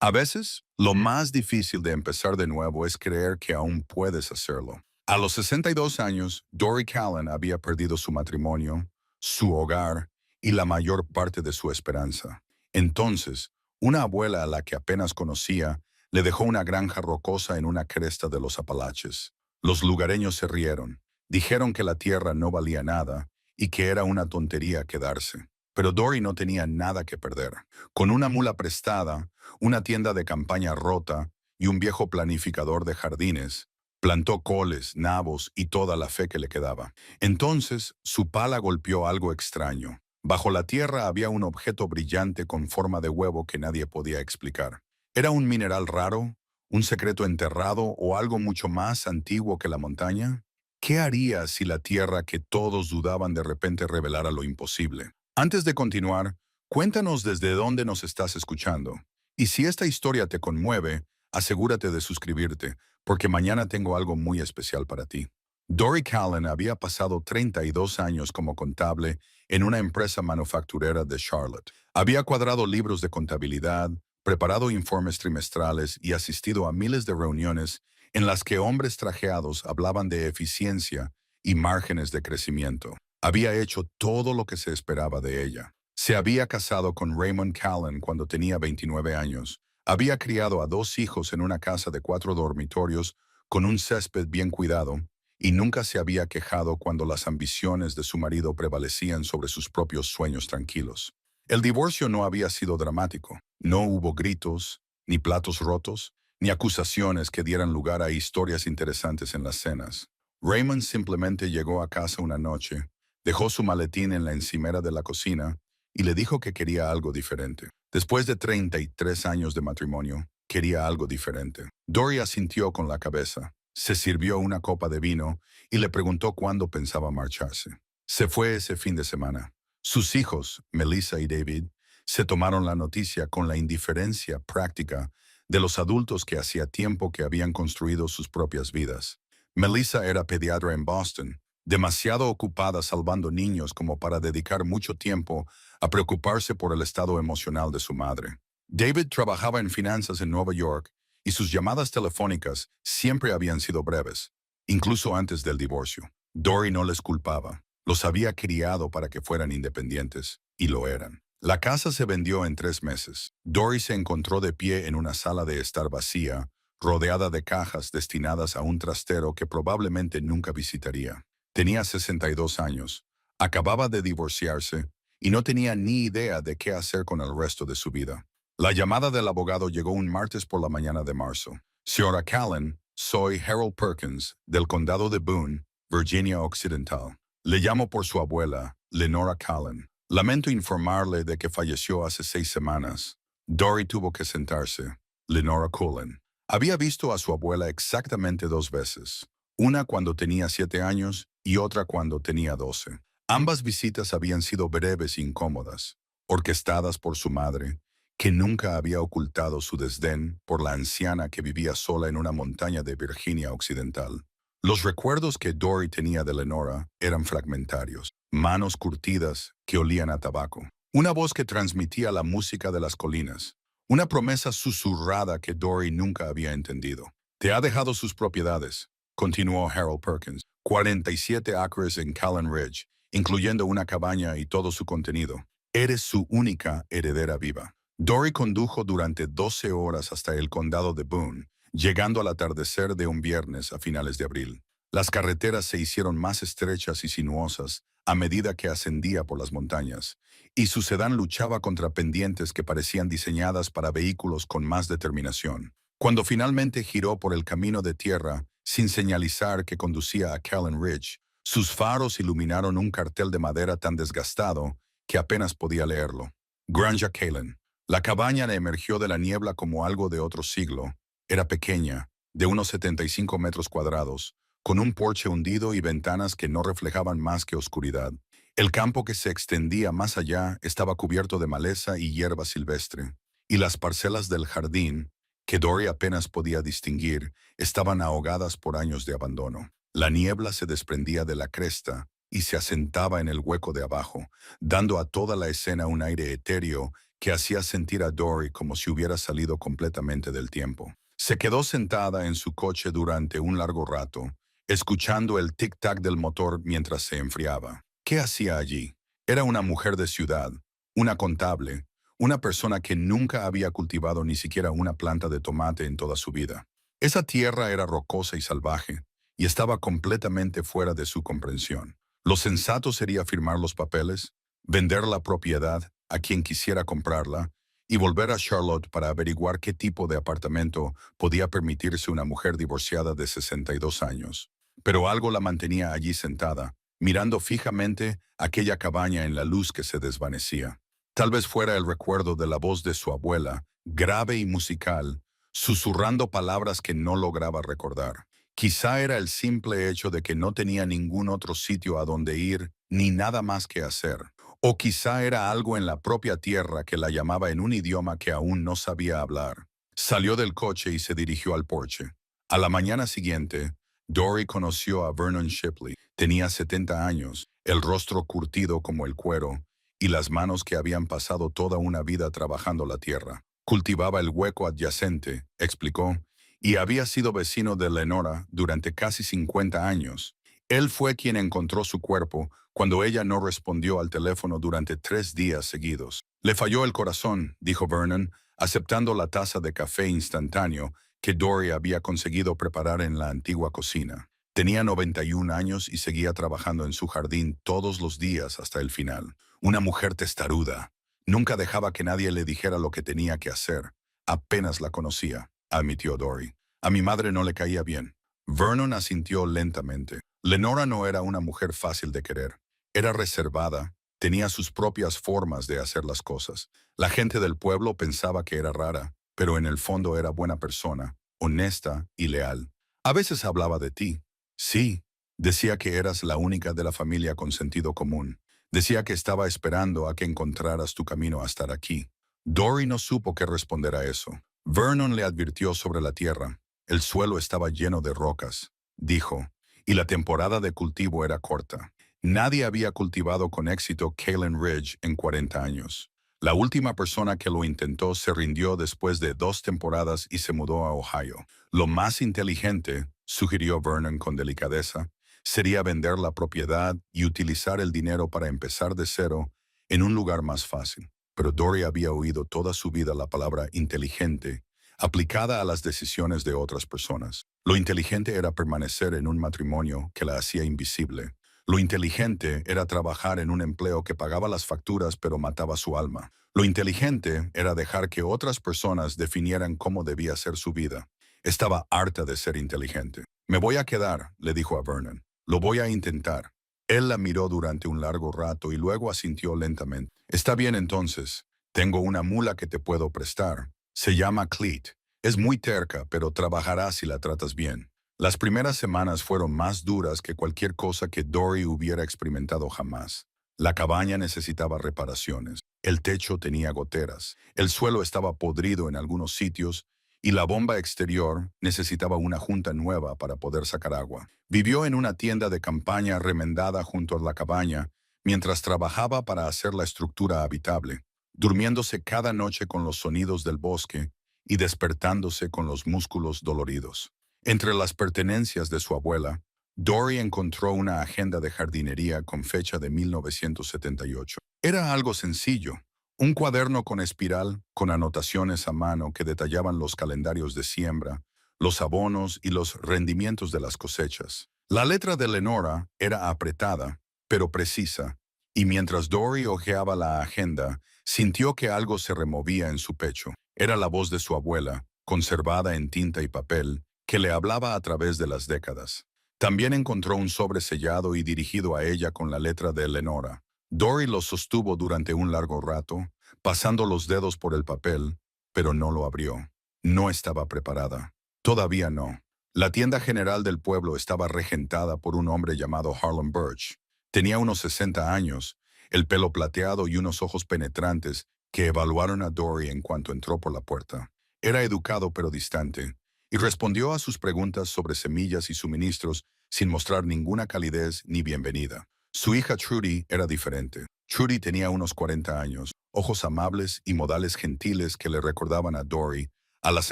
A veces, lo más difícil de empezar de nuevo es creer que aún puedes hacerlo. A los 62 años, Dory Callan había perdido su matrimonio, su hogar y la mayor parte de su esperanza. Entonces, una abuela a la que apenas conocía le dejó una granja rocosa en una cresta de los Apalaches. Los lugareños se rieron, dijeron que la tierra no valía nada y que era una tontería quedarse. Pero Dory no tenía nada que perder. Con una mula prestada, una tienda de campaña rota y un viejo planificador de jardines, plantó coles, nabos y toda la fe que le quedaba. Entonces, su pala golpeó algo extraño. Bajo la tierra había un objeto brillante con forma de huevo que nadie podía explicar. ¿Era un mineral raro, un secreto enterrado o algo mucho más antiguo que la montaña? ¿Qué haría si la tierra que todos dudaban de repente revelara lo imposible? Antes de continuar, cuéntanos desde dónde nos estás escuchando. Y si esta historia te conmueve, asegúrate de suscribirte, porque mañana tengo algo muy especial para ti. Dory Callan había pasado 32 años como contable en una empresa manufacturera de Charlotte. Había cuadrado libros de contabilidad, preparado informes trimestrales y asistido a miles de reuniones en las que hombres trajeados hablaban de eficiencia y márgenes de crecimiento. Había hecho todo lo que se esperaba de ella. Se había casado con Raymond Callan cuando tenía 29 años. Había criado a 2 hijos en una casa de 4 dormitorios con un césped bien cuidado y nunca se había quejado cuando las ambiciones de su marido prevalecían sobre sus propios sueños tranquilos. El divorcio no había sido dramático. No hubo gritos, ni platos rotos, ni acusaciones que dieran lugar a historias interesantes en las cenas. Raymond simplemente llegó a casa una noche, dejó su maletín en la encimera de la cocina y le dijo que quería algo diferente. Después de 33 años de matrimonio, quería algo diferente. Dory asintió con la cabeza, se sirvió una copa de vino y le preguntó cuándo pensaba marcharse. Se fue ese fin de semana. Sus hijos, Melissa y David, se tomaron la noticia con la indiferencia práctica de los adultos que hacía tiempo que habían construido sus propias vidas. Melissa era pediatra en Boston, demasiado ocupada salvando niños como para dedicar mucho tiempo a preocuparse por el estado emocional de su madre. David trabajaba en finanzas en Nueva York y sus llamadas telefónicas siempre habían sido breves, incluso antes del divorcio. Dory no les culpaba. Los había criado para que fueran independientes, y lo eran. La casa se vendió en 3 meses. Dory se encontró de pie en una sala de estar vacía, rodeada de cajas destinadas a un trastero que probablemente nunca visitaría. Tenía 62 años, acababa de divorciarse y no tenía ni idea de qué hacer con el resto de su vida. La llamada del abogado llegó un martes por la mañana de marzo. Señora Callan, soy Harold Perkins, del condado de Boone, Virginia Occidental. Le llamo por su abuela, Lenora Callan. Lamento informarle de que falleció hace 6 semanas. Dory tuvo que sentarse. Lenora Cullen. Había visto a su abuela exactamente 2 veces. Una cuando tenía 7 años y otra cuando tenía 12. Ambas visitas habían sido breves e incómodas, orquestadas por su madre, que nunca había ocultado su desdén por la anciana que vivía sola en una montaña de Virginia Occidental. Los recuerdos que Dory tenía de Lenora eran fragmentarios, manos curtidas que olían a tabaco, una voz que transmitía la música de las colinas, una promesa susurrada que Dory nunca había entendido. Te ha dejado sus propiedades, continuó Harold Perkins, 47 acres en Callan Ridge, incluyendo una cabaña y todo su contenido. Eres su única heredera viva. Dory condujo durante 12 horas hasta el condado de Boone, llegando al atardecer de un viernes a finales de abril. Las carreteras se hicieron más estrechas y sinuosas a medida que ascendía por las montañas, y su sedán luchaba contra pendientes que parecían diseñadas para vehículos con más determinación. Cuando finalmente giró por el camino de tierra, sin señalizar que conducía a Callan Ridge, sus faros iluminaron un cartel de madera tan desgastado que apenas podía leerlo. Granja Callan. La cabaña emergió de la niebla como algo de otro siglo. Era pequeña, de unos 75 metros cuadrados, con un porche hundido y ventanas que no reflejaban más que oscuridad. El campo que se extendía más allá estaba cubierto de maleza y hierba silvestre, y las parcelas del jardín, que Dory apenas podía distinguir, estaban ahogadas por años de abandono. La niebla se desprendía de la cresta y se asentaba en el hueco de abajo, dando a toda la escena un aire etéreo que hacía sentir a Dory como si hubiera salido completamente del tiempo. Se quedó sentada en su coche durante un largo rato, escuchando el tic-tac del motor mientras se enfriaba. ¿Qué hacía allí? Era una mujer de ciudad, una contable, una persona que nunca había cultivado ni siquiera una planta de tomate en toda su vida. Esa tierra era rocosa y salvaje, y estaba completamente fuera de su comprensión. Lo sensato sería firmar los papeles, vender la propiedad a quien quisiera comprarla y volver a Charlotte para averiguar qué tipo de apartamento podía permitirse una mujer divorciada de 62 años. Pero algo la mantenía allí sentada, mirando fijamente aquella cabaña en la luz que se desvanecía. Tal vez fuera el recuerdo de la voz de su abuela, grave y musical, susurrando palabras que no lograba recordar. Quizá era el simple hecho de que no tenía ningún otro sitio a donde ir ni nada más que hacer. O quizá era algo en la propia tierra que la llamaba en un idioma que aún no sabía hablar. Salió del coche y se dirigió al porche. A la mañana siguiente, Dory conoció a Vernon Shipley. Tenía 70 años, el rostro curtido como el cuero, y las manos que habían pasado toda una vida trabajando la tierra. Cultivaba el hueco adyacente, explicó, y había sido vecino de Lenora durante casi 50 años. Él fue quien encontró su cuerpo cuando ella no respondió al teléfono durante 3 días seguidos. Le falló el corazón, dijo Vernon, aceptando la taza de café instantáneo que Dory había conseguido preparar en la antigua cocina. Tenía 91 años y seguía trabajando en su jardín todos los días hasta el final. Una mujer testaruda. Nunca dejaba que nadie le dijera lo que tenía que hacer. Apenas la conocía, admitió Dory. A mi madre no le caía bien. Vernon asintió lentamente. Lenora no era una mujer fácil de querer. Era reservada, tenía sus propias formas de hacer las cosas. La gente del pueblo pensaba que era rara, pero en el fondo era buena persona, honesta y leal. A veces hablaba de ti. Sí, decía que eras la única de la familia con sentido común. Decía que estaba esperando a que encontraras tu camino a estar aquí. Dory no supo qué responder a eso. Vernon le advirtió sobre la tierra. El suelo estaba lleno de rocas, dijo, y la temporada de cultivo era corta. Nadie había cultivado con éxito Kalen Ridge en 40 años. La última persona que lo intentó se rindió después de 2 temporadas y se mudó a Ohio. Lo más inteligente, sugirió Vernon con delicadeza, sería vender la propiedad y utilizar el dinero para empezar de cero en un lugar más fácil. Pero Dory había oído toda su vida la palabra inteligente aplicada a las decisiones de otras personas. Lo inteligente era permanecer en un matrimonio que la hacía invisible. Lo inteligente era trabajar en un empleo que pagaba las facturas pero mataba su alma. Lo inteligente era dejar que otras personas definieran cómo debía ser su vida. Estaba harta de ser inteligente. Me voy a quedar, le dijo a Vernon. Lo voy a intentar. Él la miró durante un largo rato y luego asintió lentamente. Está bien entonces. Tengo una mula que te puedo prestar. Se llama Cleet. Es muy terca, pero trabajará si la tratas bien. Las primeras semanas fueron más duras que cualquier cosa que Dory hubiera experimentado jamás. La cabaña necesitaba reparaciones. El techo tenía goteras. El suelo estaba podrido en algunos sitios y la bomba exterior necesitaba una junta nueva para poder sacar agua. Vivió en una tienda de campaña remendada junto a la cabaña mientras trabajaba para hacer la estructura habitable, durmiéndose cada noche con los sonidos del bosque y despertándose con los músculos doloridos. Entre las pertenencias de su abuela, Dory encontró una agenda de jardinería con fecha de 1978. Era algo sencillo, un cuaderno con espiral con anotaciones a mano que detallaban los calendarios de siembra, los abonos y los rendimientos de las cosechas. La letra de Lenora era apretada, pero precisa, y mientras Dory hojeaba la agenda, sintió que algo se removía en su pecho. Era la voz de su abuela, conservada en tinta y papel, que le hablaba a través de las décadas. También encontró un sobre sellado y dirigido a ella con la letra de Lenora. Dory lo sostuvo durante un largo rato, pasando los dedos por el papel, pero no lo abrió. No estaba preparada. Todavía no. La tienda general del pueblo estaba regentada por un hombre llamado Harlan Birch. Tenía unos 60 años, el pelo plateado y unos ojos penetrantes que evaluaron a Dory en cuanto entró por la puerta. Era educado pero distante, y respondió a sus preguntas sobre semillas y suministros sin mostrar ninguna calidez ni bienvenida. Su hija Trudy era diferente. Trudy tenía unos 40 años, ojos amables y modales gentiles que le recordaban a Dory, a las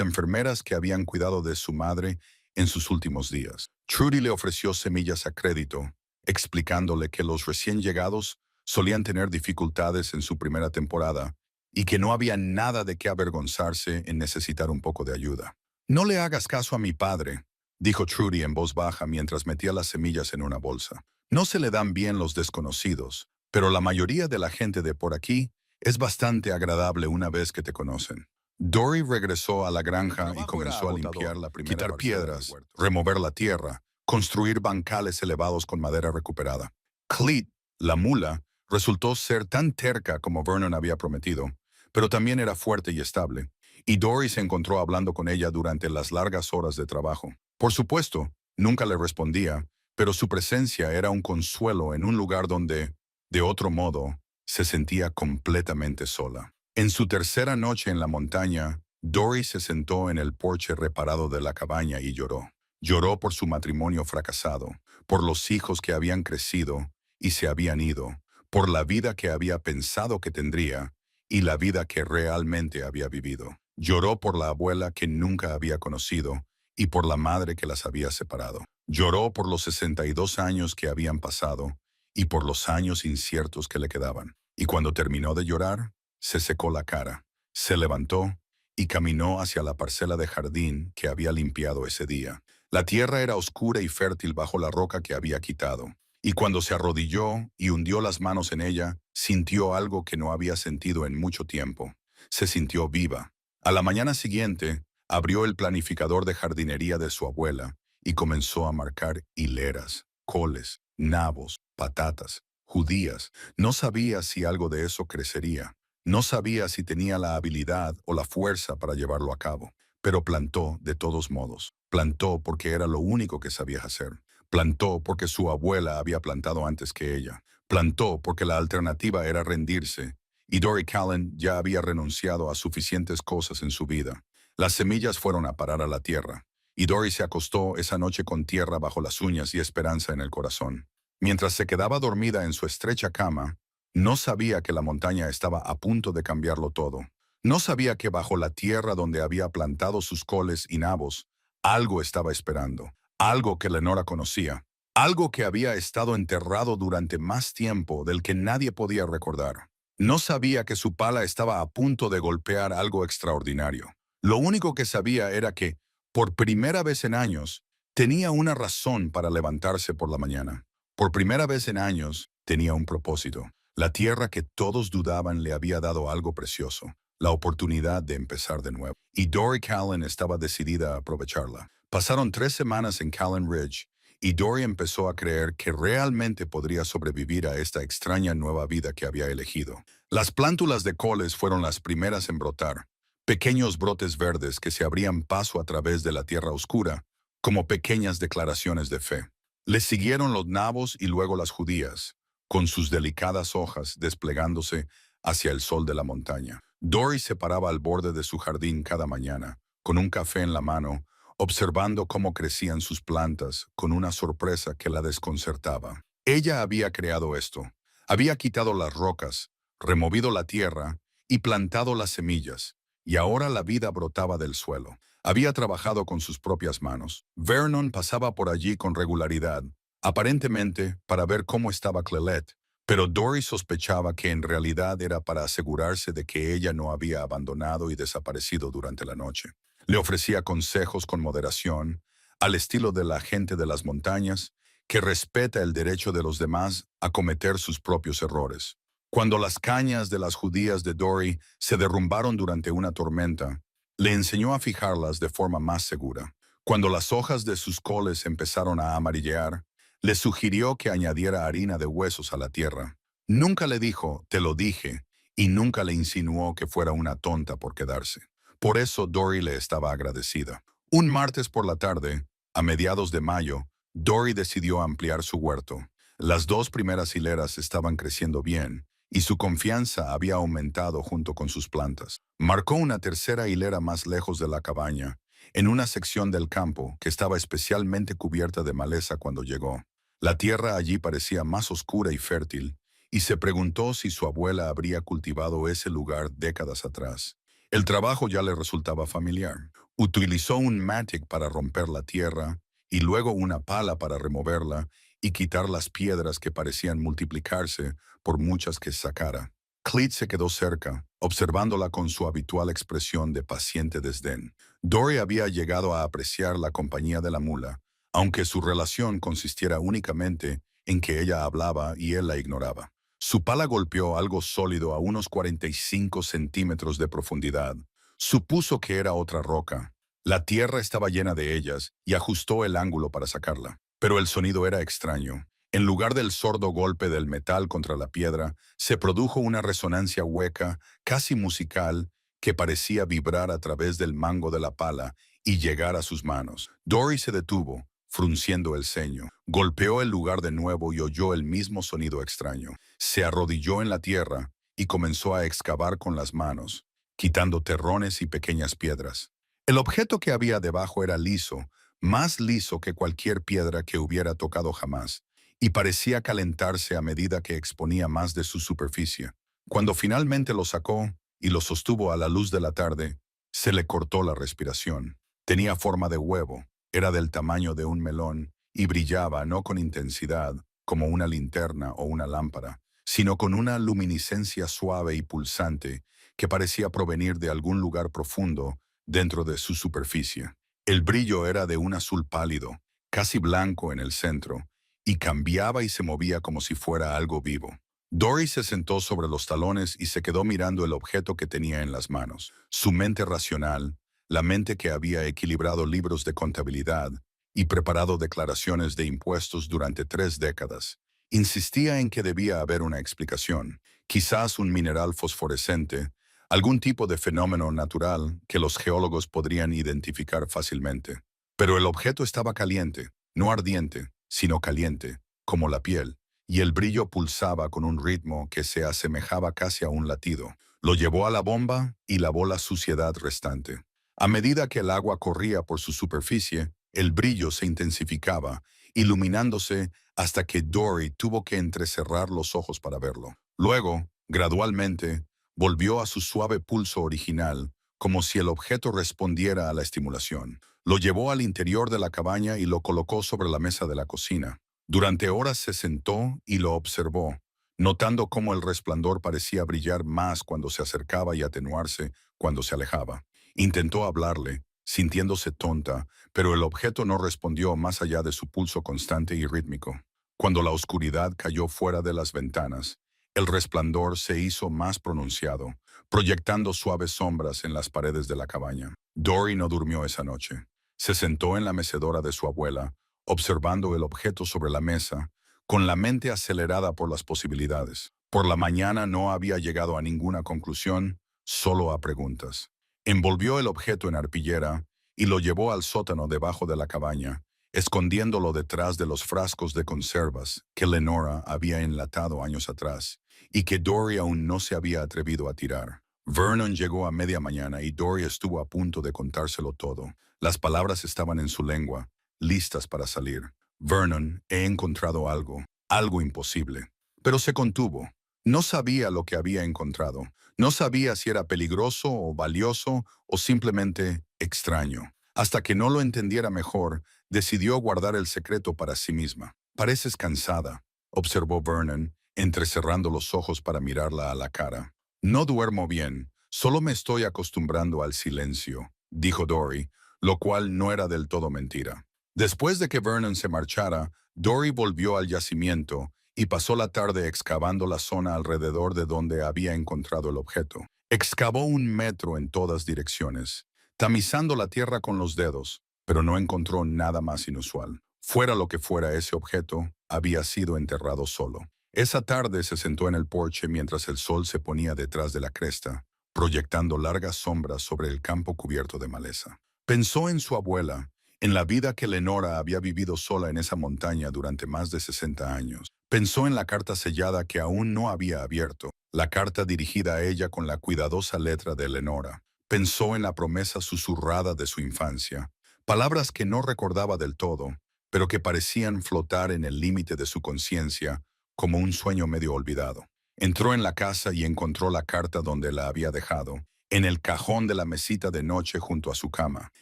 enfermeras que habían cuidado de su madre en sus últimos días. Trudy le ofreció semillas a crédito, explicándole que los recién llegados solían tener dificultades en su primera temporada y que no había nada de qué avergonzarse en necesitar un poco de ayuda. «No le hagas caso a mi padre», dijo Trudy en voz baja mientras metía las semillas en una bolsa. «No se le dan bien los desconocidos, pero la mayoría de la gente de por aquí es bastante agradable una vez que te conocen». Dory regresó a la granja y comenzó a limpiar la primera quitar piedras, remover la tierra, construir bancales elevados con madera recuperada. Cleet, la mula, resultó ser tan terca como Vernon había prometido, pero también era fuerte y estable, y Dory se encontró hablando con ella durante las largas horas de trabajo. Por supuesto, nunca le respondía, pero su presencia era un consuelo en un lugar donde, de otro modo, se sentía completamente sola. En su tercera noche en la montaña, Dory se sentó en el porche reparado de la cabaña y lloró. Lloró por su matrimonio fracasado, por los hijos que habían crecido y se habían ido, por la vida que había pensado que tendría y la vida que realmente había vivido. Lloró por la abuela que nunca había conocido y por la madre que las había separado. Lloró por los 62 años que habían pasado y por los años inciertos que le quedaban. Y cuando terminó de llorar, se secó la cara, se levantó y caminó hacia la parcela de jardín que había limpiado ese día. La tierra era oscura y fértil bajo la roca que había quitado, y cuando se arrodilló y hundió las manos en ella, sintió algo que no había sentido en mucho tiempo. Se sintió viva. A la mañana siguiente, abrió el planificador de jardinería de su abuela y comenzó a marcar hileras, coles, nabos, patatas, judías. No sabía si algo de eso crecería. No sabía si tenía la habilidad o la fuerza para llevarlo a cabo, pero plantó de todos modos. Plantó porque era lo único que sabía hacer. Plantó porque su abuela había plantado antes que ella. Plantó porque la alternativa era rendirse, y Dory Callen ya había renunciado a suficientes cosas en su vida. Las semillas fueron a parar a la tierra, y Dory se acostó esa noche con tierra bajo las uñas y esperanza en el corazón. Mientras se quedaba dormida en su estrecha cama, no sabía que la montaña estaba a punto de cambiarlo todo. No sabía que bajo la tierra donde había plantado sus coles y nabos, algo estaba esperando, algo que Lenora conocía, algo que había estado enterrado durante más tiempo del que nadie podía recordar. No sabía que su pala estaba a punto de golpear algo extraordinario. Lo único que sabía era que, por primera vez en años, tenía una razón para levantarse por la mañana. Por primera vez en años, tenía un propósito. La tierra que todos dudaban le había dado algo precioso, la oportunidad de empezar de nuevo. Y Dory Callen estaba decidida a aprovecharla. Pasaron 3 semanas en Callen Ridge, y Dory empezó a creer que realmente podría sobrevivir a esta extraña nueva vida que había elegido. Las plántulas de coles fueron las primeras en brotar, pequeños brotes verdes que se abrían paso a través de la tierra oscura, como pequeñas declaraciones de fe. Les siguieron los nabos y luego las judías, con sus delicadas hojas desplegándose hacia el sol de la montaña. Dory se paraba al borde de su jardín cada mañana, con un café en la mano, observando cómo crecían sus plantas con una sorpresa que la desconcertaba. Ella había creado esto. Había quitado las rocas, removido la tierra y plantado las semillas, y ahora la vida brotaba del suelo. Había trabajado con sus propias manos. Vernon pasaba por allí con regularidad, aparentemente para ver cómo estaba Clelette, pero Dory sospechaba que en realidad era para asegurarse de que ella no había abandonado y desaparecido durante la noche. Le ofrecía consejos con moderación, al estilo de la gente de las montañas, que respeta el derecho de los demás a cometer sus propios errores. Cuando las cañas de las judías de Dory se derrumbaron durante una tormenta, le enseñó a fijarlas de forma más segura. Cuando las hojas de sus coles empezaron a amarillear, le sugirió que añadiera harina de huesos a la tierra. Nunca le dijo, te lo dije, y nunca le insinuó que fuera una tonta por quedarse. Por eso Dory le estaba agradecida. Un martes por la tarde, a mediados de mayo, Dory decidió ampliar su huerto. Las 2 primeras hileras estaban creciendo bien, y su confianza había aumentado junto con sus plantas. Marcó una tercera hilera más lejos de la cabaña, en una sección del campo que estaba especialmente cubierta de maleza cuando llegó. La tierra allí parecía más oscura y fértil, y se preguntó si su abuela habría cultivado ese lugar décadas atrás. El trabajo ya le resultaba familiar. Utilizó un matic para romper la tierra y luego una pala para removerla y quitar las piedras que parecían multiplicarse por muchas que sacara. Cleet se quedó cerca, observándola con su habitual expresión de paciente desdén. Dory había llegado a apreciar la compañía de la mula, aunque su relación consistiera únicamente en que ella hablaba y él la ignoraba. Su pala golpeó algo sólido a unos 45 centímetros de profundidad. Supuso que era otra roca. La tierra estaba llena de ellas y ajustó el ángulo para sacarla. Pero el sonido era extraño. En lugar del sordo golpe del metal contra la piedra, se produjo una resonancia hueca, casi musical, que parecía vibrar a través del mango de la pala y llegar a sus manos. Dory se detuvo, frunciendo el ceño. Golpeó el lugar de nuevo y oyó el mismo sonido extraño. Se arrodilló en la tierra y comenzó a excavar con las manos, quitando terrones y pequeñas piedras. El objeto que había debajo era liso, más liso que cualquier piedra que hubiera tocado jamás, y parecía calentarse a medida que exponía más de su superficie. Cuando finalmente lo sacó y lo sostuvo a la luz de la tarde, se le cortó la respiración. Tenía forma de huevo, era del tamaño de un melón y brillaba no con intensidad, como una linterna o una lámpara, sino con una luminiscencia suave y pulsante que parecía provenir de algún lugar profundo dentro de su superficie. El brillo era de un azul pálido, casi blanco en el centro, y cambiaba y se movía como si fuera algo vivo. Dory se sentó sobre los talones y se quedó mirando el objeto que tenía en las manos. Su mente racional, la mente que había equilibrado libros de contabilidad y preparado declaraciones de impuestos durante 3 décadas, insistía en que debía haber una explicación, quizás un mineral fosforescente, algún tipo de fenómeno natural que los geólogos podrían identificar fácilmente. Pero el objeto estaba caliente, no ardiente, sino caliente, como la piel, y el brillo pulsaba con un ritmo que se asemejaba casi a un latido. Lo llevó a la bomba y lavó la suciedad restante. A medida que el agua corría por su superficie, el brillo se intensificaba, iluminándose hasta que Dory tuvo que entrecerrar los ojos para verlo. Luego, gradualmente, volvió a su suave pulso original, como si el objeto respondiera a la estimulación. Lo llevó al interior de la cabaña y lo colocó sobre la mesa de la cocina. Durante horas se sentó y lo observó, notando cómo el resplandor parecía brillar más cuando se acercaba y atenuarse cuando se alejaba. Intentó hablarle, sintiéndose tonta, pero el objeto no respondió más allá de su pulso constante y rítmico. Cuando la oscuridad cayó fuera de las ventanas, el resplandor se hizo más pronunciado, proyectando suaves sombras en las paredes de la cabaña. Dory no durmió esa noche. Se sentó en la mecedora de su abuela, observando el objeto sobre la mesa, con la mente acelerada por las posibilidades. Por la mañana no había llegado a ninguna conclusión, solo a preguntas. Envolvió el objeto en arpillera y lo llevó al sótano debajo de la cabaña, escondiéndolo detrás de los frascos de conservas que Lenora había enlatado años atrás y que Dory aún no se había atrevido a tirar. Vernon llegó a media mañana y Dory estuvo a punto de contárselo todo. Las palabras estaban en su lengua, listas para salir. Vernon, he encontrado algo, algo imposible. Pero se contuvo. No sabía lo que había encontrado. No sabía si era peligroso o valioso o simplemente extraño. Hasta que no lo entendiera mejor, decidió guardar el secreto para sí misma. Pareces cansada, observó Vernon, entrecerrando los ojos para mirarla a la cara. No duermo bien, solo me estoy acostumbrando al silencio, dijo Dory, lo cual no era del todo mentira. Después de que Vernon se marchara, Dory volvió al yacimiento y pasó la tarde excavando la zona alrededor de donde había encontrado el objeto. Excavó 1 metro en todas direcciones, tamizando la tierra con los dedos, pero no encontró nada más inusual. Fuera lo que fuera ese objeto, había sido enterrado solo. Esa tarde se sentó en el porche mientras el sol se ponía detrás de la cresta, proyectando largas sombras sobre el campo cubierto de maleza. Pensó en su abuela, en la vida que Lenora había vivido sola en esa montaña durante más de 60 años. Pensó en la carta sellada que aún no había abierto, la carta dirigida a ella con la cuidadosa letra de Lenora. Pensó en la promesa susurrada de su infancia, palabras que no recordaba del todo, pero que parecían flotar en el límite de su conciencia como un sueño medio olvidado. Entró en la casa y encontró la carta donde la había dejado, en el cajón de la mesita de noche junto a su cama.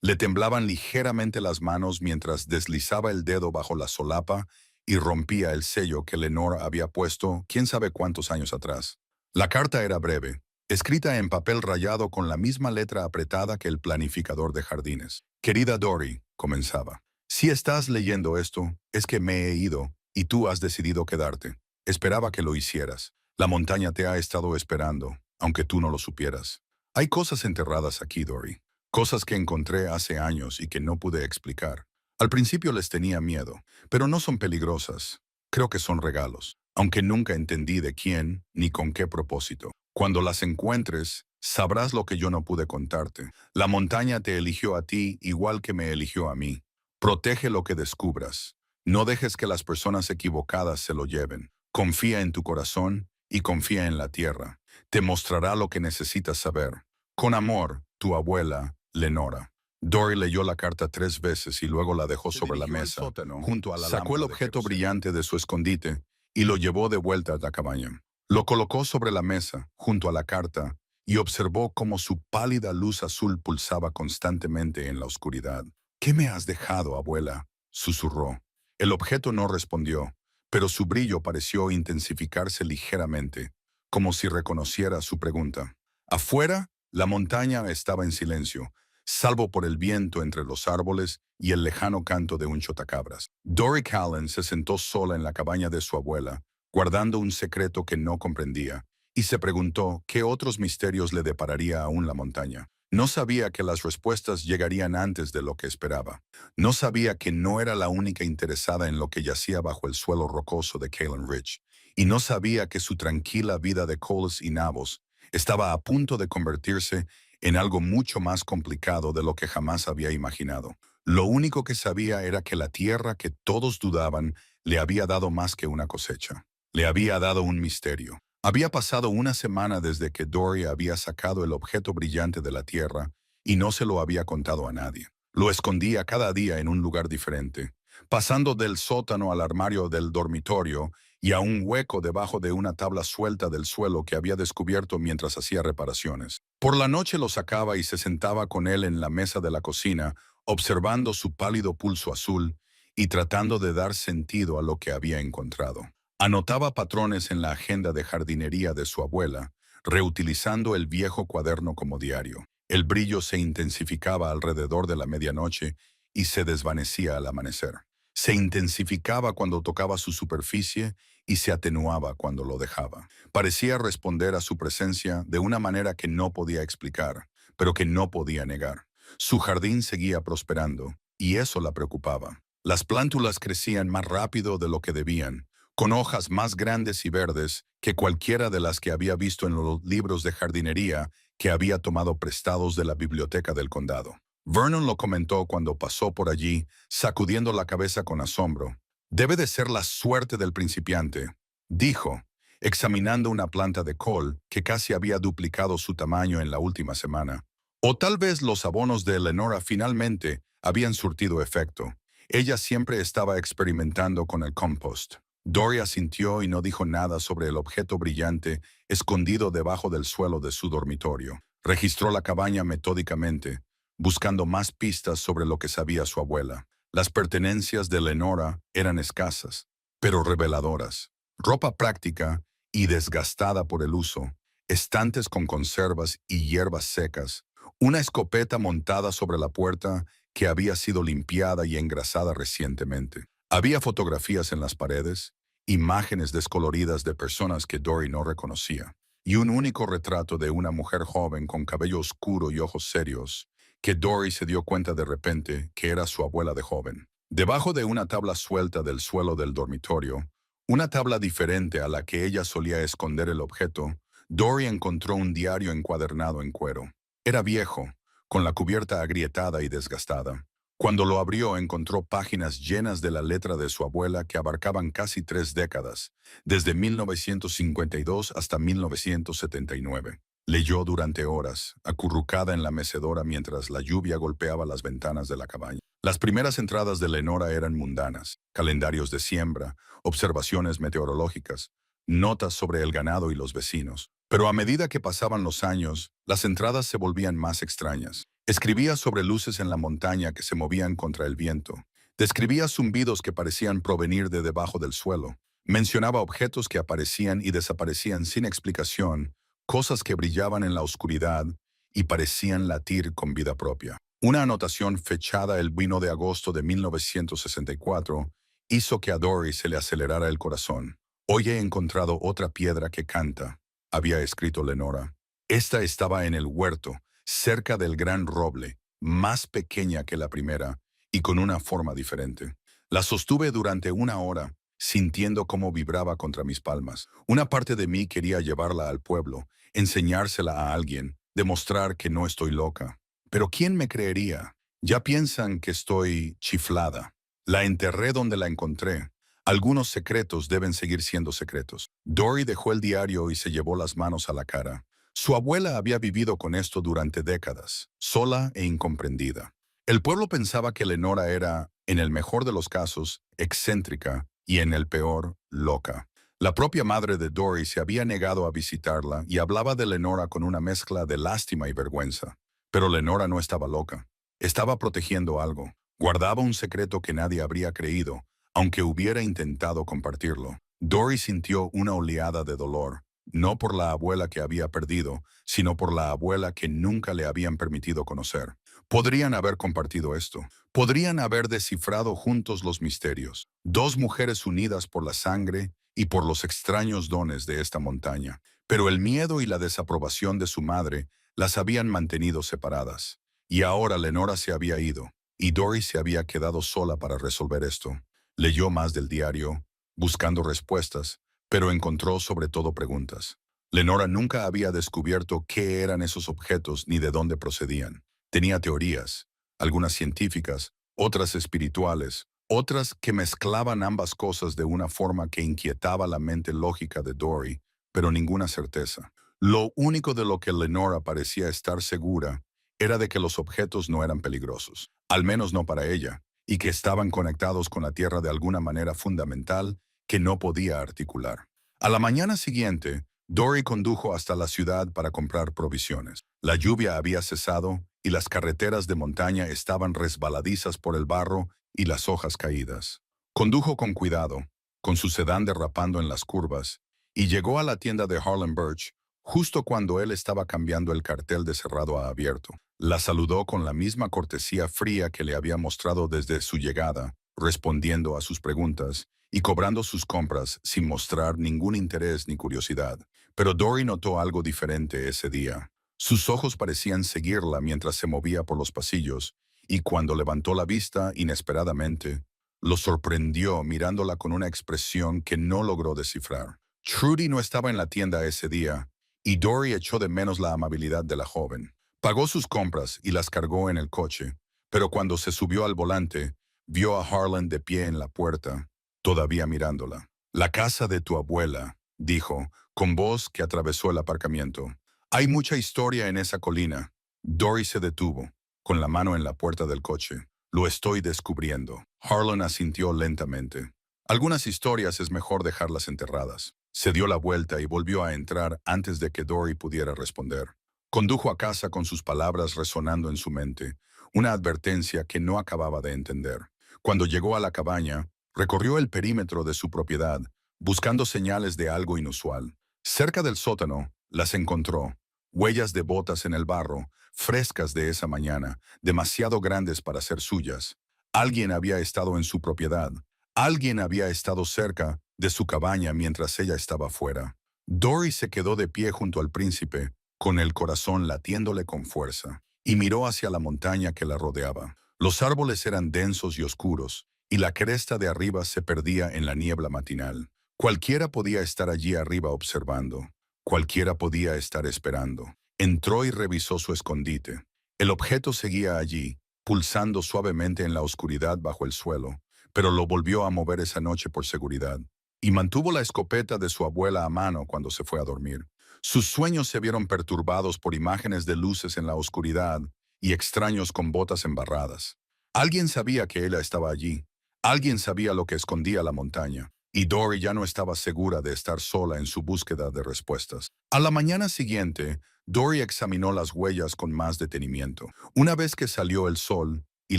Le temblaban ligeramente las manos mientras deslizaba el dedo bajo la solapa y rompía el sello que Lenore había puesto quién sabe cuántos años atrás. La carta era breve, escrita en papel rayado con la misma letra apretada que el planificador de jardines. Querida Dory, comenzaba. Si estás leyendo esto, es que me he ido y tú has decidido quedarte. Esperaba que lo hicieras. La montaña te ha estado esperando, aunque tú no lo supieras. Hay cosas enterradas aquí, Dory. Cosas que encontré hace años y que no pude explicar. Al principio les tenía miedo, pero no son peligrosas. Creo que son regalos, aunque nunca entendí de quién ni con qué propósito. Cuando las encuentres, sabrás lo que yo no pude contarte. La montaña te eligió a ti igual que me eligió a mí. Protege lo que descubras. No dejes que las personas equivocadas se lo lleven. Confía en tu corazón y confía en la tierra. Te mostrará lo que necesitas saber. Con amor, tu abuela, Lenora. Dory leyó la carta 3 veces y luego la dejó sobre la mesa, junto a la Sacó el objeto brillante de su escondite y lo llevó de vuelta a la cabaña. Lo colocó sobre la mesa, junto a la carta, y observó cómo su pálida luz azul pulsaba constantemente en la oscuridad. ¿Qué me has dejado, abuela?, susurró. El objeto no respondió, pero su brillo pareció intensificarse ligeramente, como si reconociera su pregunta. Afuera, la montaña estaba en silencio, salvo por el viento entre los árboles y el lejano canto de un chotacabras. Dory Callan se sentó sola en la cabaña de su abuela, guardando un secreto que no comprendía, y se preguntó qué otros misterios le depararía aún la montaña. No sabía que las respuestas llegarían antes de lo que esperaba. No sabía que no era la única interesada en lo que yacía bajo el suelo rocoso de Calan Ridge, y no sabía que su tranquila vida de coles y nabos estaba a punto de convertirse en algo mucho más complicado de lo que jamás había imaginado. Lo único que sabía era que la tierra que todos dudaban le había dado más que una cosecha. Le había dado un misterio. Había pasado una semana desde que Dory había sacado el objeto brillante de la tierra y no se lo había contado a nadie. Lo escondía cada día en un lugar diferente, pasando del sótano al armario del dormitorio y a un hueco debajo de una tabla suelta del suelo que había descubierto mientras hacía reparaciones. Por la noche lo sacaba y se sentaba con él en la mesa de la cocina, observando su pálido pulso azul y tratando de dar sentido a lo que había encontrado. Anotaba patrones en la agenda de jardinería de su abuela, reutilizando el viejo cuaderno como diario. El brillo se intensificaba alrededor de la medianoche y se desvanecía al amanecer. Se intensificaba cuando tocaba su superficie y se atenuaba cuando lo dejaba. Parecía responder a su presencia de una manera que no podía explicar, pero que no podía negar. Su jardín seguía prosperando, y eso la preocupaba. Las plántulas crecían más rápido de lo que debían, con hojas más grandes y verdes que cualquiera de las que había visto en los libros de jardinería que había tomado prestados de la biblioteca del condado. Vernon lo comentó cuando pasó por allí, sacudiendo la cabeza con asombro. «Debe de ser la suerte del principiante», dijo, examinando una planta de col que casi había duplicado su tamaño en la última semana. O tal vez los abonos de Eleonora finalmente habían surtido efecto. Ella siempre estaba experimentando con el compost. Dory asintió y no dijo nada sobre el objeto brillante escondido debajo del suelo de su dormitorio. Registró la cabaña metódicamente, buscando más pistas sobre lo que sabía su abuela. Las pertenencias de Lenora eran escasas, pero reveladoras. Ropa práctica y desgastada por el uso, estantes con conservas y hierbas secas, una escopeta montada sobre la puerta que había sido limpiada y engrasada recientemente. Había fotografías en las paredes, imágenes descoloridas de personas que Dory no reconocía, y un único retrato de una mujer joven con cabello oscuro y ojos serios, que Dory se dio cuenta de repente que era su abuela de joven. Debajo de una tabla suelta del suelo del dormitorio, una tabla diferente a la que ella solía esconder el objeto, Dory encontró un diario encuadernado en cuero. Era viejo, con la cubierta agrietada y desgastada. Cuando lo abrió encontró páginas llenas de la letra de su abuela que abarcaban casi 3 décadas, desde 1952 hasta 1979. Leyó durante horas, acurrucada en la mecedora mientras la lluvia golpeaba las ventanas de la cabaña. Las primeras entradas de Lenora eran mundanas: calendarios de siembra, observaciones meteorológicas. notas sobre el ganado y los vecinos. Pero a medida que pasaban los años, las entradas se volvían más extrañas. Escribía sobre luces en la montaña que se movían contra el viento. Describía zumbidos que parecían provenir de debajo del suelo. Mencionaba objetos que aparecían y desaparecían sin explicación, cosas que brillaban en la oscuridad y parecían latir con vida propia. Una anotación fechada el 1 de agosto de 1964 hizo que a Dory se le acelerara el corazón. Hoy he encontrado otra piedra que canta, había escrito Lenora. Esta estaba en el huerto, cerca del gran roble, más pequeña que la primera y con una forma diferente. La sostuve durante una hora, sintiendo cómo vibraba contra mis palmas. Una parte de mí quería llevarla al pueblo, enseñársela a alguien, demostrar que no estoy loca. Pero ¿quién me creería? Ya piensan que estoy chiflada. La enterré donde la encontré. Algunos secretos deben seguir siendo secretos. Dory dejó el diario y se llevó las manos a la cara. Su abuela había vivido con esto durante décadas, sola e incomprendida. El pueblo pensaba que Lenora era, en el mejor de los casos, excéntrica y en el peor, loca. La propia madre de Dory se había negado a visitarla y hablaba de Lenora con una mezcla de lástima y vergüenza. Pero Lenora no estaba loca. Estaba protegiendo algo. Guardaba un secreto que nadie habría creído, aunque hubiera intentado compartirlo. Dory sintió una oleada de dolor, no por la abuela que había perdido, sino por la abuela que nunca le habían permitido conocer. Podrían haber compartido esto. Podrían haber descifrado juntos los misterios. Dos mujeres unidas por la sangre y por los extraños dones de esta montaña. Pero el miedo y la desaprobación de su madre las habían mantenido separadas. Y ahora Lenora se había ido, y Dory se había quedado sola para resolver esto. Leyó más del diario, buscando respuestas, pero encontró sobre todo preguntas. Lenora nunca había descubierto qué eran esos objetos ni de dónde procedían. Tenía teorías, algunas científicas, otras espirituales, otras que mezclaban ambas cosas de una forma que inquietaba la mente lógica de Dory, pero ninguna certeza. Lo único de lo que Lenora parecía estar segura era de que los objetos no eran peligrosos, al menos no para ella, y que estaban conectados con la Tierra de alguna manera fundamental que no podía articular. A la mañana siguiente, Dory condujo hasta la ciudad para comprar provisiones. La lluvia había cesado y las carreteras de montaña estaban resbaladizas por el barro y las hojas caídas. Condujo con cuidado, con su sedán derrapando en las curvas, y llegó a la tienda de Harlan Birch justo cuando él estaba cambiando el cartel de cerrado a abierto. La saludó con la misma cortesía fría que le había mostrado desde su llegada, respondiendo a sus preguntas y cobrando sus compras sin mostrar ningún interés ni curiosidad. Pero Dory notó algo diferente ese día. Sus ojos parecían seguirla mientras se movía por los pasillos, y cuando levantó la vista inesperadamente, lo sorprendió mirándola con una expresión que no logró descifrar. Trudy no estaba en la tienda ese día, y Dory echó de menos la amabilidad de la joven. Pagó sus compras y las cargó en el coche, pero cuando se subió al volante, vio a Harlan de pie en la puerta, todavía mirándola. «La casa de tu abuela», dijo, con voz que atravesó el aparcamiento. «Hay mucha historia en esa colina». Dory se detuvo, con la mano en la puerta del coche. «Lo estoy descubriendo». Harlan asintió lentamente. «Algunas historias es mejor dejarlas enterradas». Se dio la vuelta y volvió a entrar antes de que Dory pudiera responder. Condujo a casa con sus palabras resonando en su mente, una advertencia que no acababa de entender. Cuando llegó a la cabaña, recorrió el perímetro de su propiedad, buscando señales de algo inusual. Cerca del sótano, las encontró. Huellas de botas en el barro, frescas de esa mañana, demasiado grandes para ser suyas. Alguien había estado en su propiedad. Alguien había estado cerca de su cabaña mientras ella estaba fuera. Dory se quedó de pie junto al príncipe, con el corazón latiéndole con fuerza, y miró hacia la montaña que la rodeaba. Los árboles eran densos y oscuros, y la cresta de arriba se perdía en la niebla matinal. Cualquiera podía estar allí arriba observando. Cualquiera podía estar esperando. Entró y revisó su escondite. El objeto seguía allí, pulsando suavemente en la oscuridad bajo el suelo, pero lo volvió a mover esa noche por seguridad, y mantuvo la escopeta de su abuela a mano cuando se fue a dormir. Sus sueños se vieron perturbados por imágenes de luces en la oscuridad y extraños con botas embarradas. Alguien sabía que ella estaba allí. Alguien sabía lo que escondía la montaña. y Dory ya no estaba segura de estar sola en su búsqueda de respuestas. A la mañana siguiente, Dory examinó las huellas con más detenimiento. Una vez que salió el sol y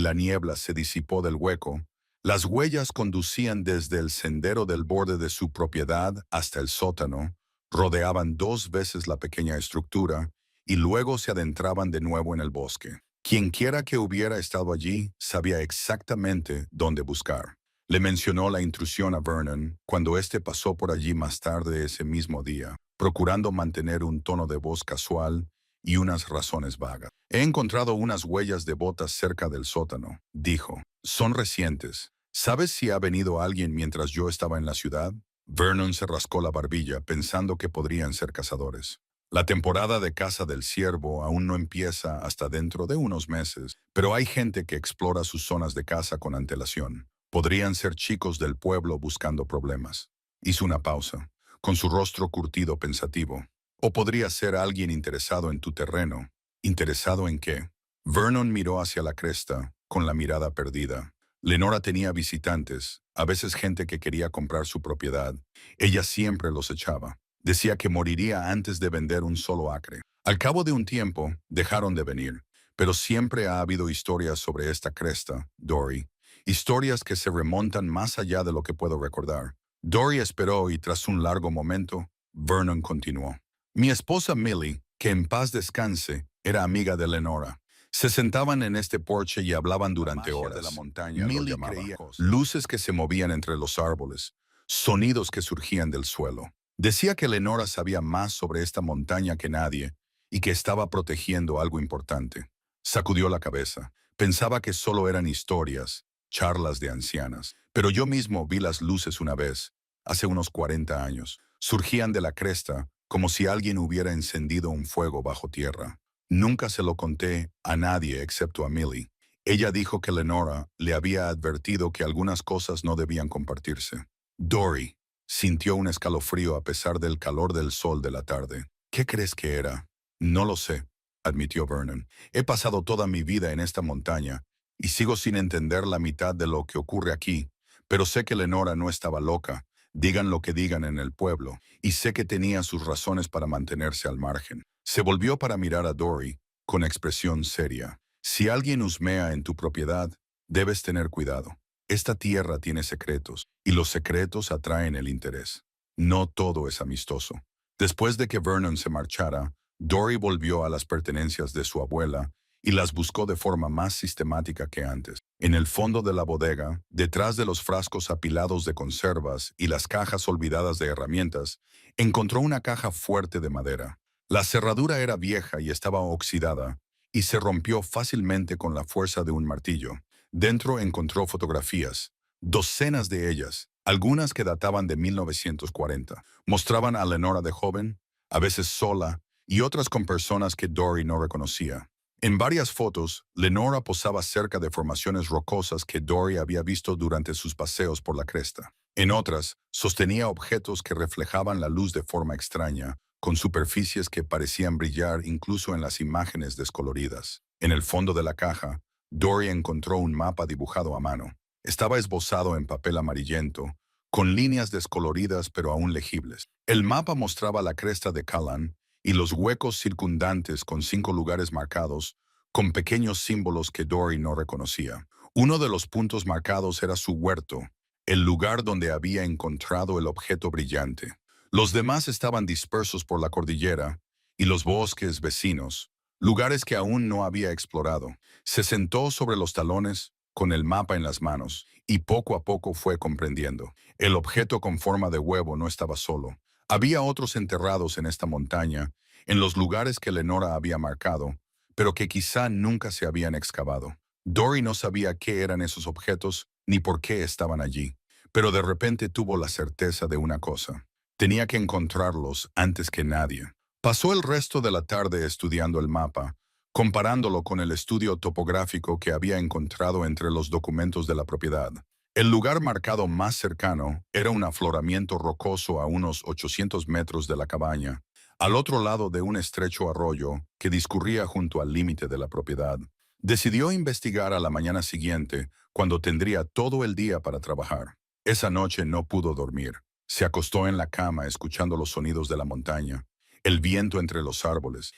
la niebla se disipó del hueco, las huellas conducían desde el sendero del borde de su propiedad hasta el sótano, rodeaban 2 veces la pequeña estructura y luego se adentraban de nuevo en el bosque. Quienquiera que hubiera estado allí sabía exactamente dónde buscar. Le mencionó la intrusión a Vernon cuando éste pasó por allí más tarde ese mismo día, procurando mantener un tono de voz casual y unas razones vagas. He encontrado unas huellas de botas cerca del sótano, dijo. Son recientes. ¿Sabes si ha venido alguien mientras yo estaba en la ciudad? Vernon se rascó la barbilla pensando que podrían ser cazadores. La temporada de caza del ciervo aún no empieza hasta dentro de unos meses, pero hay gente que explora sus zonas de caza con antelación. Podrían ser chicos del pueblo buscando problemas. Hizo una pausa, con su rostro curtido pensativo. O podría ser alguien interesado en tu terreno. ¿Interesado en qué? Vernon miró hacia la cresta, con la mirada perdida. Lenora tenía visitantes, a veces gente que quería comprar su propiedad. Ella siempre los echaba. Decía que moriría antes de vender un solo acre. Al cabo de un tiempo, dejaron de venir. Pero siempre ha habido historias sobre esta cresta, Dory. Historias que se remontan más allá de lo que puedo recordar. Dory esperó y tras un largo momento, Vernon continuó. Mi esposa Millie, que en paz descanse, era amiga de Lenora. Se sentaban en este porche y hablaban durante horas. De la montaña, Millie creía luces que se movían entre los árboles, sonidos que surgían del suelo. Decía que Lenora sabía más sobre esta montaña que nadie y que estaba protegiendo algo importante. Sacudió la cabeza. Pensaba que solo eran historias, charlas de ancianas. Pero yo mismo vi las luces una vez, hace unos 40 años. Surgían de la cresta como si alguien hubiera encendido un fuego bajo tierra. Nunca se lo conté a nadie excepto a Millie. Ella dijo que Lenora le había advertido que algunas cosas no debían compartirse. Dory sintió un escalofrío a pesar del calor del sol de la tarde. ¿Qué crees que era? No lo sé, admitió Vernon. He pasado toda mi vida en esta montaña y sigo sin entender la mitad de lo que ocurre aquí, pero sé que Lenora no estaba loca, digan lo que digan en el pueblo, y sé que tenía sus razones para mantenerse al margen. Se volvió para mirar a Dory, con expresión seria. Si alguien husmea en tu propiedad, debes tener cuidado. Esta tierra tiene secretos, y los secretos atraen el interés. No todo es amistoso. Después de que Vernon se marchara, Dory volvió a las pertenencias de su abuela y las buscó de forma más sistemática que antes. En el fondo de la bodega, detrás de los frascos apilados de conservas y las cajas olvidadas de herramientas, encontró una caja fuerte de madera. La cerradura era vieja y estaba oxidada, y se rompió fácilmente con la fuerza de un martillo. Dentro encontró fotografías, docenas de ellas, algunas que databan de 1940. Mostraban a Lenora de joven, a veces sola, y otras con personas que Dory no reconocía. En varias fotos, Lenora posaba cerca de formaciones rocosas que Dory había visto durante sus paseos por la cresta. En otras, sostenía objetos que reflejaban la luz de forma extraña, con superficies que parecían brillar incluso en las imágenes descoloridas. En el fondo de la caja, Dory encontró un mapa dibujado a mano. Estaba esbozado en papel amarillento, con líneas descoloridas pero aún legibles. El mapa mostraba la cresta de Callan y los huecos circundantes con 5 lugares marcados, con pequeños símbolos que Dory no reconocía. Uno de los puntos marcados era su huerto, el lugar donde había encontrado el objeto brillante. Los demás estaban dispersos por la cordillera y los bosques vecinos, lugares que aún no había explorado. Se sentó sobre los talones, con el mapa en las manos, y poco a poco fue comprendiendo. El objeto con forma de huevo no estaba solo. Había otros enterrados en esta montaña, en los lugares que Lenora había marcado, pero que quizá nunca se habían excavado. Dory no sabía qué eran esos objetos ni por qué estaban allí, pero de repente tuvo la certeza de una cosa. Tenía que encontrarlos antes que nadie. Pasó el resto de la tarde estudiando el mapa, comparándolo con el estudio topográfico que había encontrado entre los documentos de la propiedad. El lugar marcado más cercano era un afloramiento rocoso a unos 800 metros de la cabaña, al otro lado de un estrecho arroyo que discurría junto al límite de la propiedad. Decidió investigar a la mañana siguiente, cuando tendría todo el día para trabajar. Esa noche no pudo dormir. Se acostó en la cama escuchando los sonidos de la montaña, el viento entre los árboles,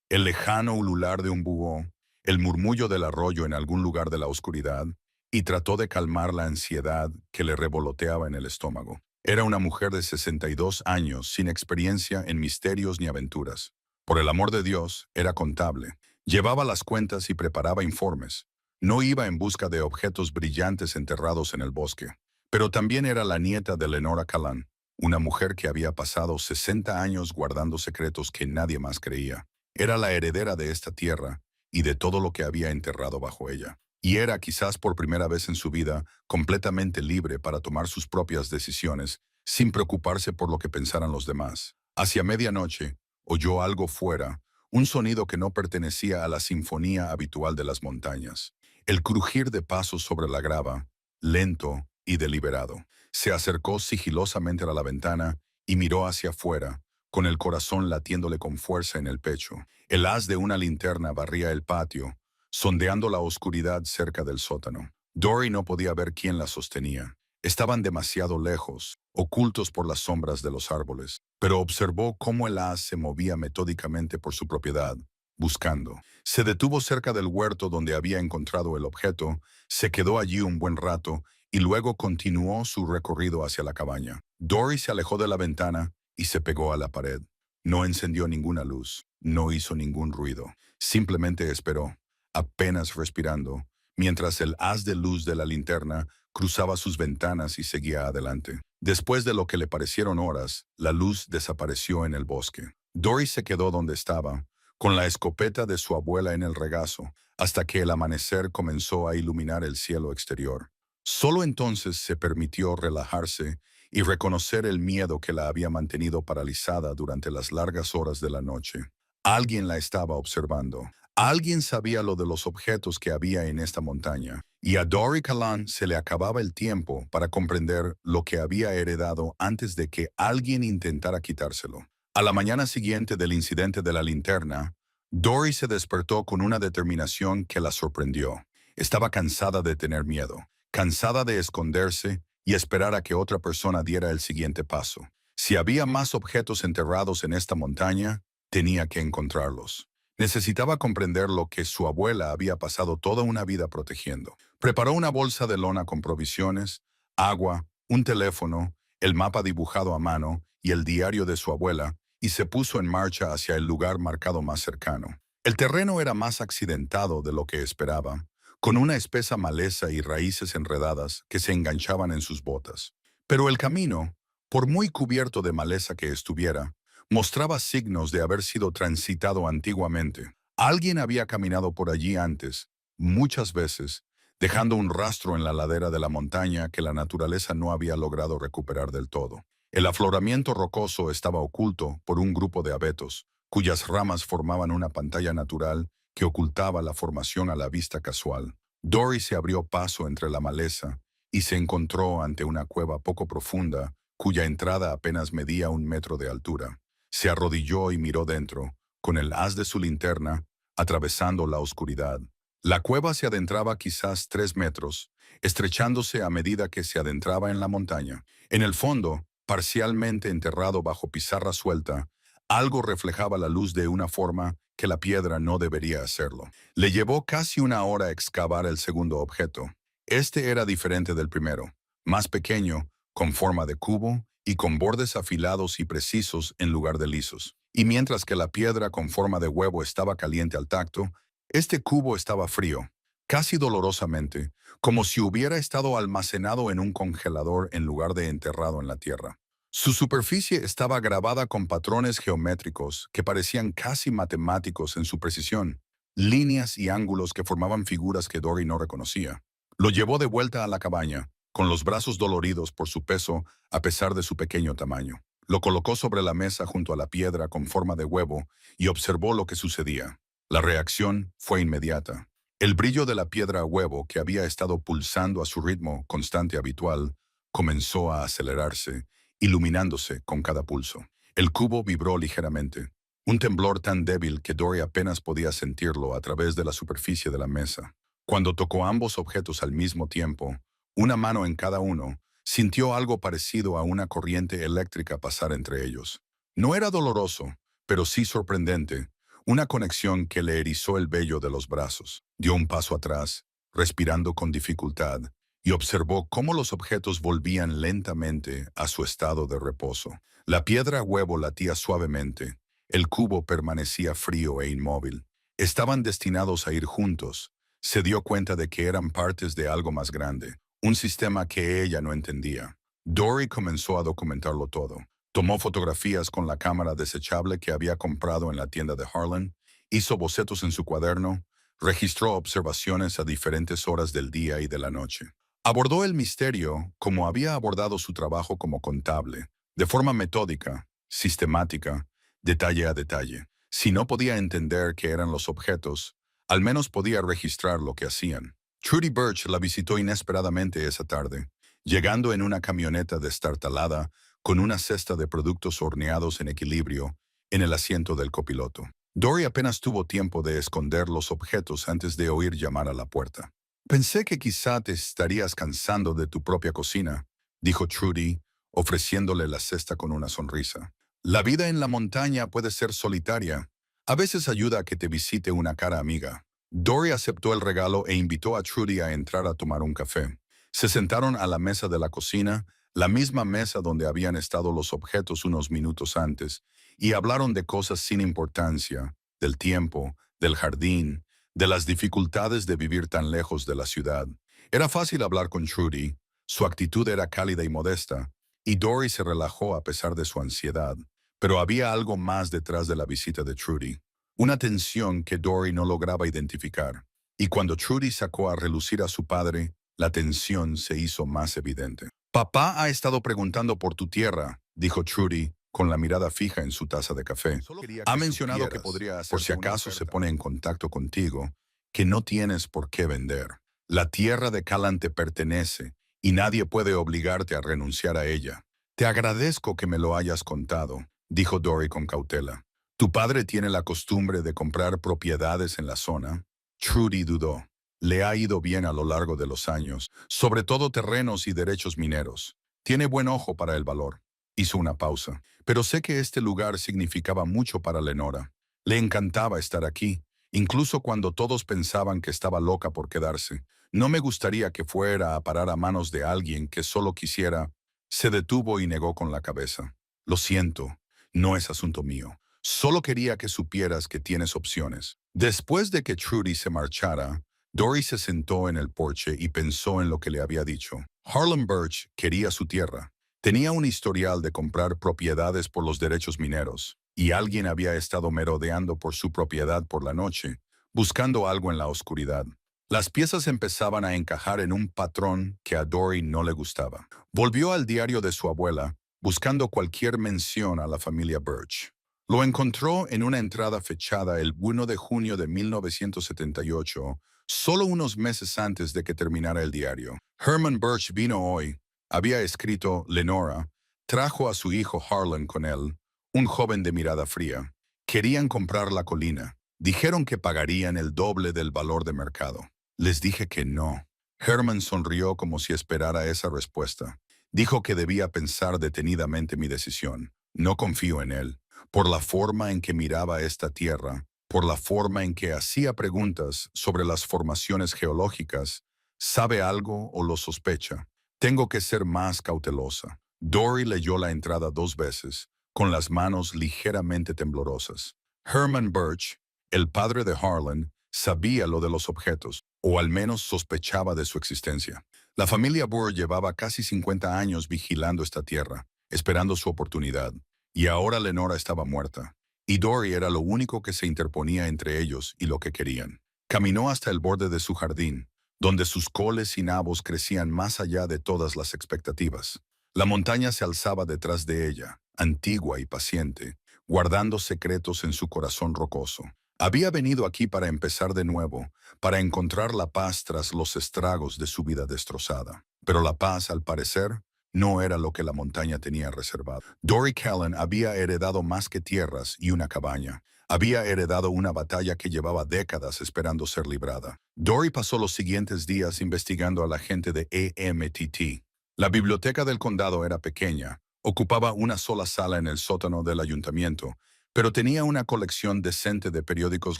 el lejano ulular de un búho, el murmullo del arroyo en algún lugar de la oscuridad, y trató de calmar la ansiedad que le revoloteaba en el estómago. Era una mujer de 62 años, sin experiencia en misterios ni aventuras. Por el amor de Dios, era contable. Llevaba las cuentas y preparaba informes. No iba en busca de objetos brillantes enterrados en el bosque. Pero también era la nieta de Lenora Callan, una mujer que había pasado 60 años guardando secretos que nadie más creía. Era la heredera de esta tierra y de todo lo que había enterrado bajo ella. Y era, quizás por primera vez en su vida, completamente libre para tomar sus propias decisiones, sin preocuparse por lo que pensaran los demás. Hacia medianoche, oyó algo fuera, un sonido que no pertenecía a la sinfonía habitual de las montañas. El crujir de pasos sobre la grava, lento y deliberado. Se acercó sigilosamente a la ventana y miró hacia afuera, con el corazón latiéndole con fuerza en el pecho. El haz de una linterna barría el patio, sondeando la oscuridad cerca del sótano. Dory no podía ver quién la sostenía. Estaban demasiado lejos, ocultos por las sombras de los árboles, pero observó cómo el haz se movía metódicamente por su propiedad, buscando. Se detuvo cerca del huerto donde había encontrado el objeto, se quedó allí un buen rato y luego continuó su recorrido hacia la cabaña. Dory se alejó de la ventana y se pegó a la pared. No encendió ninguna luz, no hizo ningún ruido. Simplemente esperó, apenas respirando, mientras el haz de luz de la linterna cruzaba sus ventanas y seguía adelante. Después de lo que le parecieron horas, la luz desapareció en el bosque. Dory se quedó donde estaba, con la escopeta de su abuela en el regazo, hasta que el amanecer comenzó a iluminar el cielo exterior. Solo entonces se permitió relajarse y reconocer el miedo que la había mantenido paralizada durante las largas horas de la noche. Alguien la estaba observando. Alguien sabía lo de los objetos que había en esta montaña, y a Dory Callan se le acababa el tiempo para comprender lo que había heredado antes de que alguien intentara quitárselo. A la mañana siguiente del incidente de la linterna, Dory se despertó con una determinación que la sorprendió. Estaba cansada de tener miedo, cansada de esconderse y esperar a que otra persona diera el siguiente paso. Si había más objetos enterrados en esta montaña, tenía que encontrarlos. Necesitaba comprender lo que su abuela había pasado toda una vida protegiendo. Preparó una bolsa de lona con provisiones, agua, un teléfono, el mapa dibujado a mano y el diario de su abuela, y se puso en marcha hacia el lugar marcado más cercano. El terreno era más accidentado de lo que esperaba, con una espesa maleza y raíces enredadas que se enganchaban en sus botas. Pero el camino, por muy cubierto de maleza que estuviera, mostraba signos de haber sido transitado antiguamente. Alguien había caminado por allí antes, muchas veces, dejando un rastro en la ladera de la montaña que la naturaleza no había logrado recuperar del todo. El afloramiento rocoso estaba oculto por un grupo de abetos, cuyas ramas formaban una pantalla natural que ocultaba la formación a la vista casual. Dory se abrió paso entre la maleza y se encontró ante una cueva poco profunda, cuya entrada apenas medía 1 metro de altura. Se arrodilló y miró dentro, con el haz de su linterna, atravesando la oscuridad. La cueva se adentraba quizás 3 metros, estrechándose a medida que se adentraba en la montaña. En el fondo, parcialmente enterrado bajo pizarra suelta, algo reflejaba la luz de una forma que la piedra no debería hacerlo. Le llevó casi 1 hora excavar el segundo objeto. Este era diferente del primero, más pequeño, con forma de cubo y con bordes afilados y precisos en lugar de lisos. Y mientras que la piedra con forma de huevo estaba caliente al tacto, este cubo estaba frío, casi dolorosamente, como si hubiera estado almacenado en un congelador en lugar de enterrado en la tierra. Su superficie estaba grabada con patrones geométricos que parecían casi matemáticos en su precisión, líneas y ángulos que formaban figuras que Dory no reconocía. Lo llevó de vuelta a la cabaña, con los brazos doloridos por su peso a pesar de su pequeño tamaño. Lo colocó sobre la mesa junto a la piedra con forma de huevo y observó lo que sucedía. La reacción fue inmediata. El brillo de la piedra a huevo, que había estado pulsando a su ritmo constante habitual, comenzó a acelerarse, iluminándose con cada pulso. El cubo vibró ligeramente, un temblor tan débil que Dory apenas podía sentirlo a través de la superficie de la mesa. Cuando tocó ambos objetos al mismo tiempo, una mano en cada uno, sintió algo parecido a una corriente eléctrica pasar entre ellos. No era doloroso, pero sí sorprendente, una conexión que le erizó el vello de los brazos. Dio un paso atrás, respirando con dificultad, y observó cómo los objetos volvían lentamente a su estado de reposo. La piedra huevo latía suavemente, el cubo permanecía frío e inmóvil. Estaban destinados a ir juntos. Se dio cuenta de que eran partes de algo más grande, un sistema que ella no entendía. Dory comenzó a documentarlo todo. Tomó fotografías con la cámara desechable que había comprado en la tienda de Harlan, hizo bocetos en su cuaderno, registró observaciones a diferentes horas del día y de la noche. Abordó el misterio como había abordado su trabajo como contable, de forma metódica, sistemática, detalle a detalle. Si no podía entender qué eran los objetos, al menos podía registrar lo que hacían. Trudy Birch la visitó inesperadamente esa tarde, llegando en una camioneta destartalada con una cesta de productos horneados en equilibrio en el asiento del copiloto. Dory apenas tuvo tiempo de esconder los objetos antes de oír llamar a la puerta. Pensé que quizá te estarías cansando de tu propia cocina, dijo Trudy, ofreciéndole la cesta con una sonrisa. La vida en la montaña puede ser solitaria. A veces ayuda a que te visite una cara amiga. Dory aceptó el regalo e invitó a Trudy a entrar a tomar un café. Se sentaron a la mesa de la cocina, la misma mesa donde habían estado los objetos unos minutos antes, y hablaron de cosas sin importancia, del tiempo, del jardín, de las dificultades de vivir tan lejos de la ciudad. Era fácil hablar con Trudy, su actitud era cálida y modesta, y Dory se relajó a pesar de su ansiedad. Pero había algo más detrás de la visita de Trudy, una tensión que Dory no lograba identificar. Y cuando Trudy sacó a relucir a su padre, la tensión se hizo más evidente. Papá ha estado preguntando por tu tierra, dijo Trudy, con la mirada fija en su taza de café. Ha mencionado que podría hacer, por si acaso se pone en contacto contigo, que no tienes por qué vender. La tierra de Callan te pertenece y nadie puede obligarte a renunciar a ella. Te agradezco que me lo hayas contado, dijo Dory con cautela. ¿Tu padre tiene la costumbre de comprar propiedades en la zona? Trudy dudó. Le ha ido bien a lo largo de los años, sobre todo terrenos y derechos mineros. Tiene buen ojo para el valor. Hizo una pausa. Pero sé que este lugar significaba mucho para Lenora. Le encantaba estar aquí, incluso cuando todos pensaban que estaba loca por quedarse. No me gustaría que fuera a parar a manos de alguien que solo quisiera. Se detuvo y negó con la cabeza. Lo siento, no es asunto mío. Solo quería que supieras que tienes opciones. Después de que Trudy se marchara, Dory se sentó en el porche y pensó en lo que le había dicho. Harlan Birch quería su tierra. Tenía un historial de comprar propiedades por los derechos mineros, y alguien había estado merodeando por su propiedad por la noche, buscando algo en la oscuridad. Las piezas empezaban a encajar en un patrón que a Dory no le gustaba. Volvió al diario de su abuela, buscando cualquier mención a la familia Birch. Lo encontró en una entrada fechada el 1 de junio de 1978, solo unos meses antes de que terminara el diario. Herman Birch vino hoy. Había escrito Lenora, trajo a su hijo Harlan con él, un joven de mirada fría. Querían comprar la colina. Dijeron que pagarían el doble del valor de mercado. Les dije que no. Herman sonrió como si esperara esa respuesta. Dijo que debía pensar detenidamente mi decisión. No confío en él. Por la forma en que miraba esta tierra, por la forma en que hacía preguntas sobre las formaciones geológicas, ¿sabe algo o lo sospecha? Tengo que ser más cautelosa. Dory leyó la entrada 2 veces, con las manos ligeramente temblorosas. Herman Birch, el padre de Harlan, sabía lo de los objetos, o al menos sospechaba de su existencia. La familia Burr llevaba casi 50 años vigilando esta tierra, esperando su oportunidad, y ahora Lenora estaba muerta, y Dory era lo único que se interponía entre ellos y lo que querían. Caminó hasta el borde de su jardín, donde sus coles y nabos crecían más allá de todas las expectativas. La montaña se alzaba detrás de ella, antigua y paciente, guardando secretos en su corazón rocoso. Había venido aquí para empezar de nuevo, para encontrar la paz tras los estragos de su vida destrozada. Pero la paz, al parecer, no era lo que la montaña tenía reservado. Dory Callan había heredado más que tierras y una cabaña. Había heredado una batalla que llevaba décadas esperando ser librada. Dory pasó los siguientes días investigando a la gente de AMTT. La biblioteca del condado era pequeña, ocupaba una sola sala en el sótano del ayuntamiento, pero tenía una colección decente de periódicos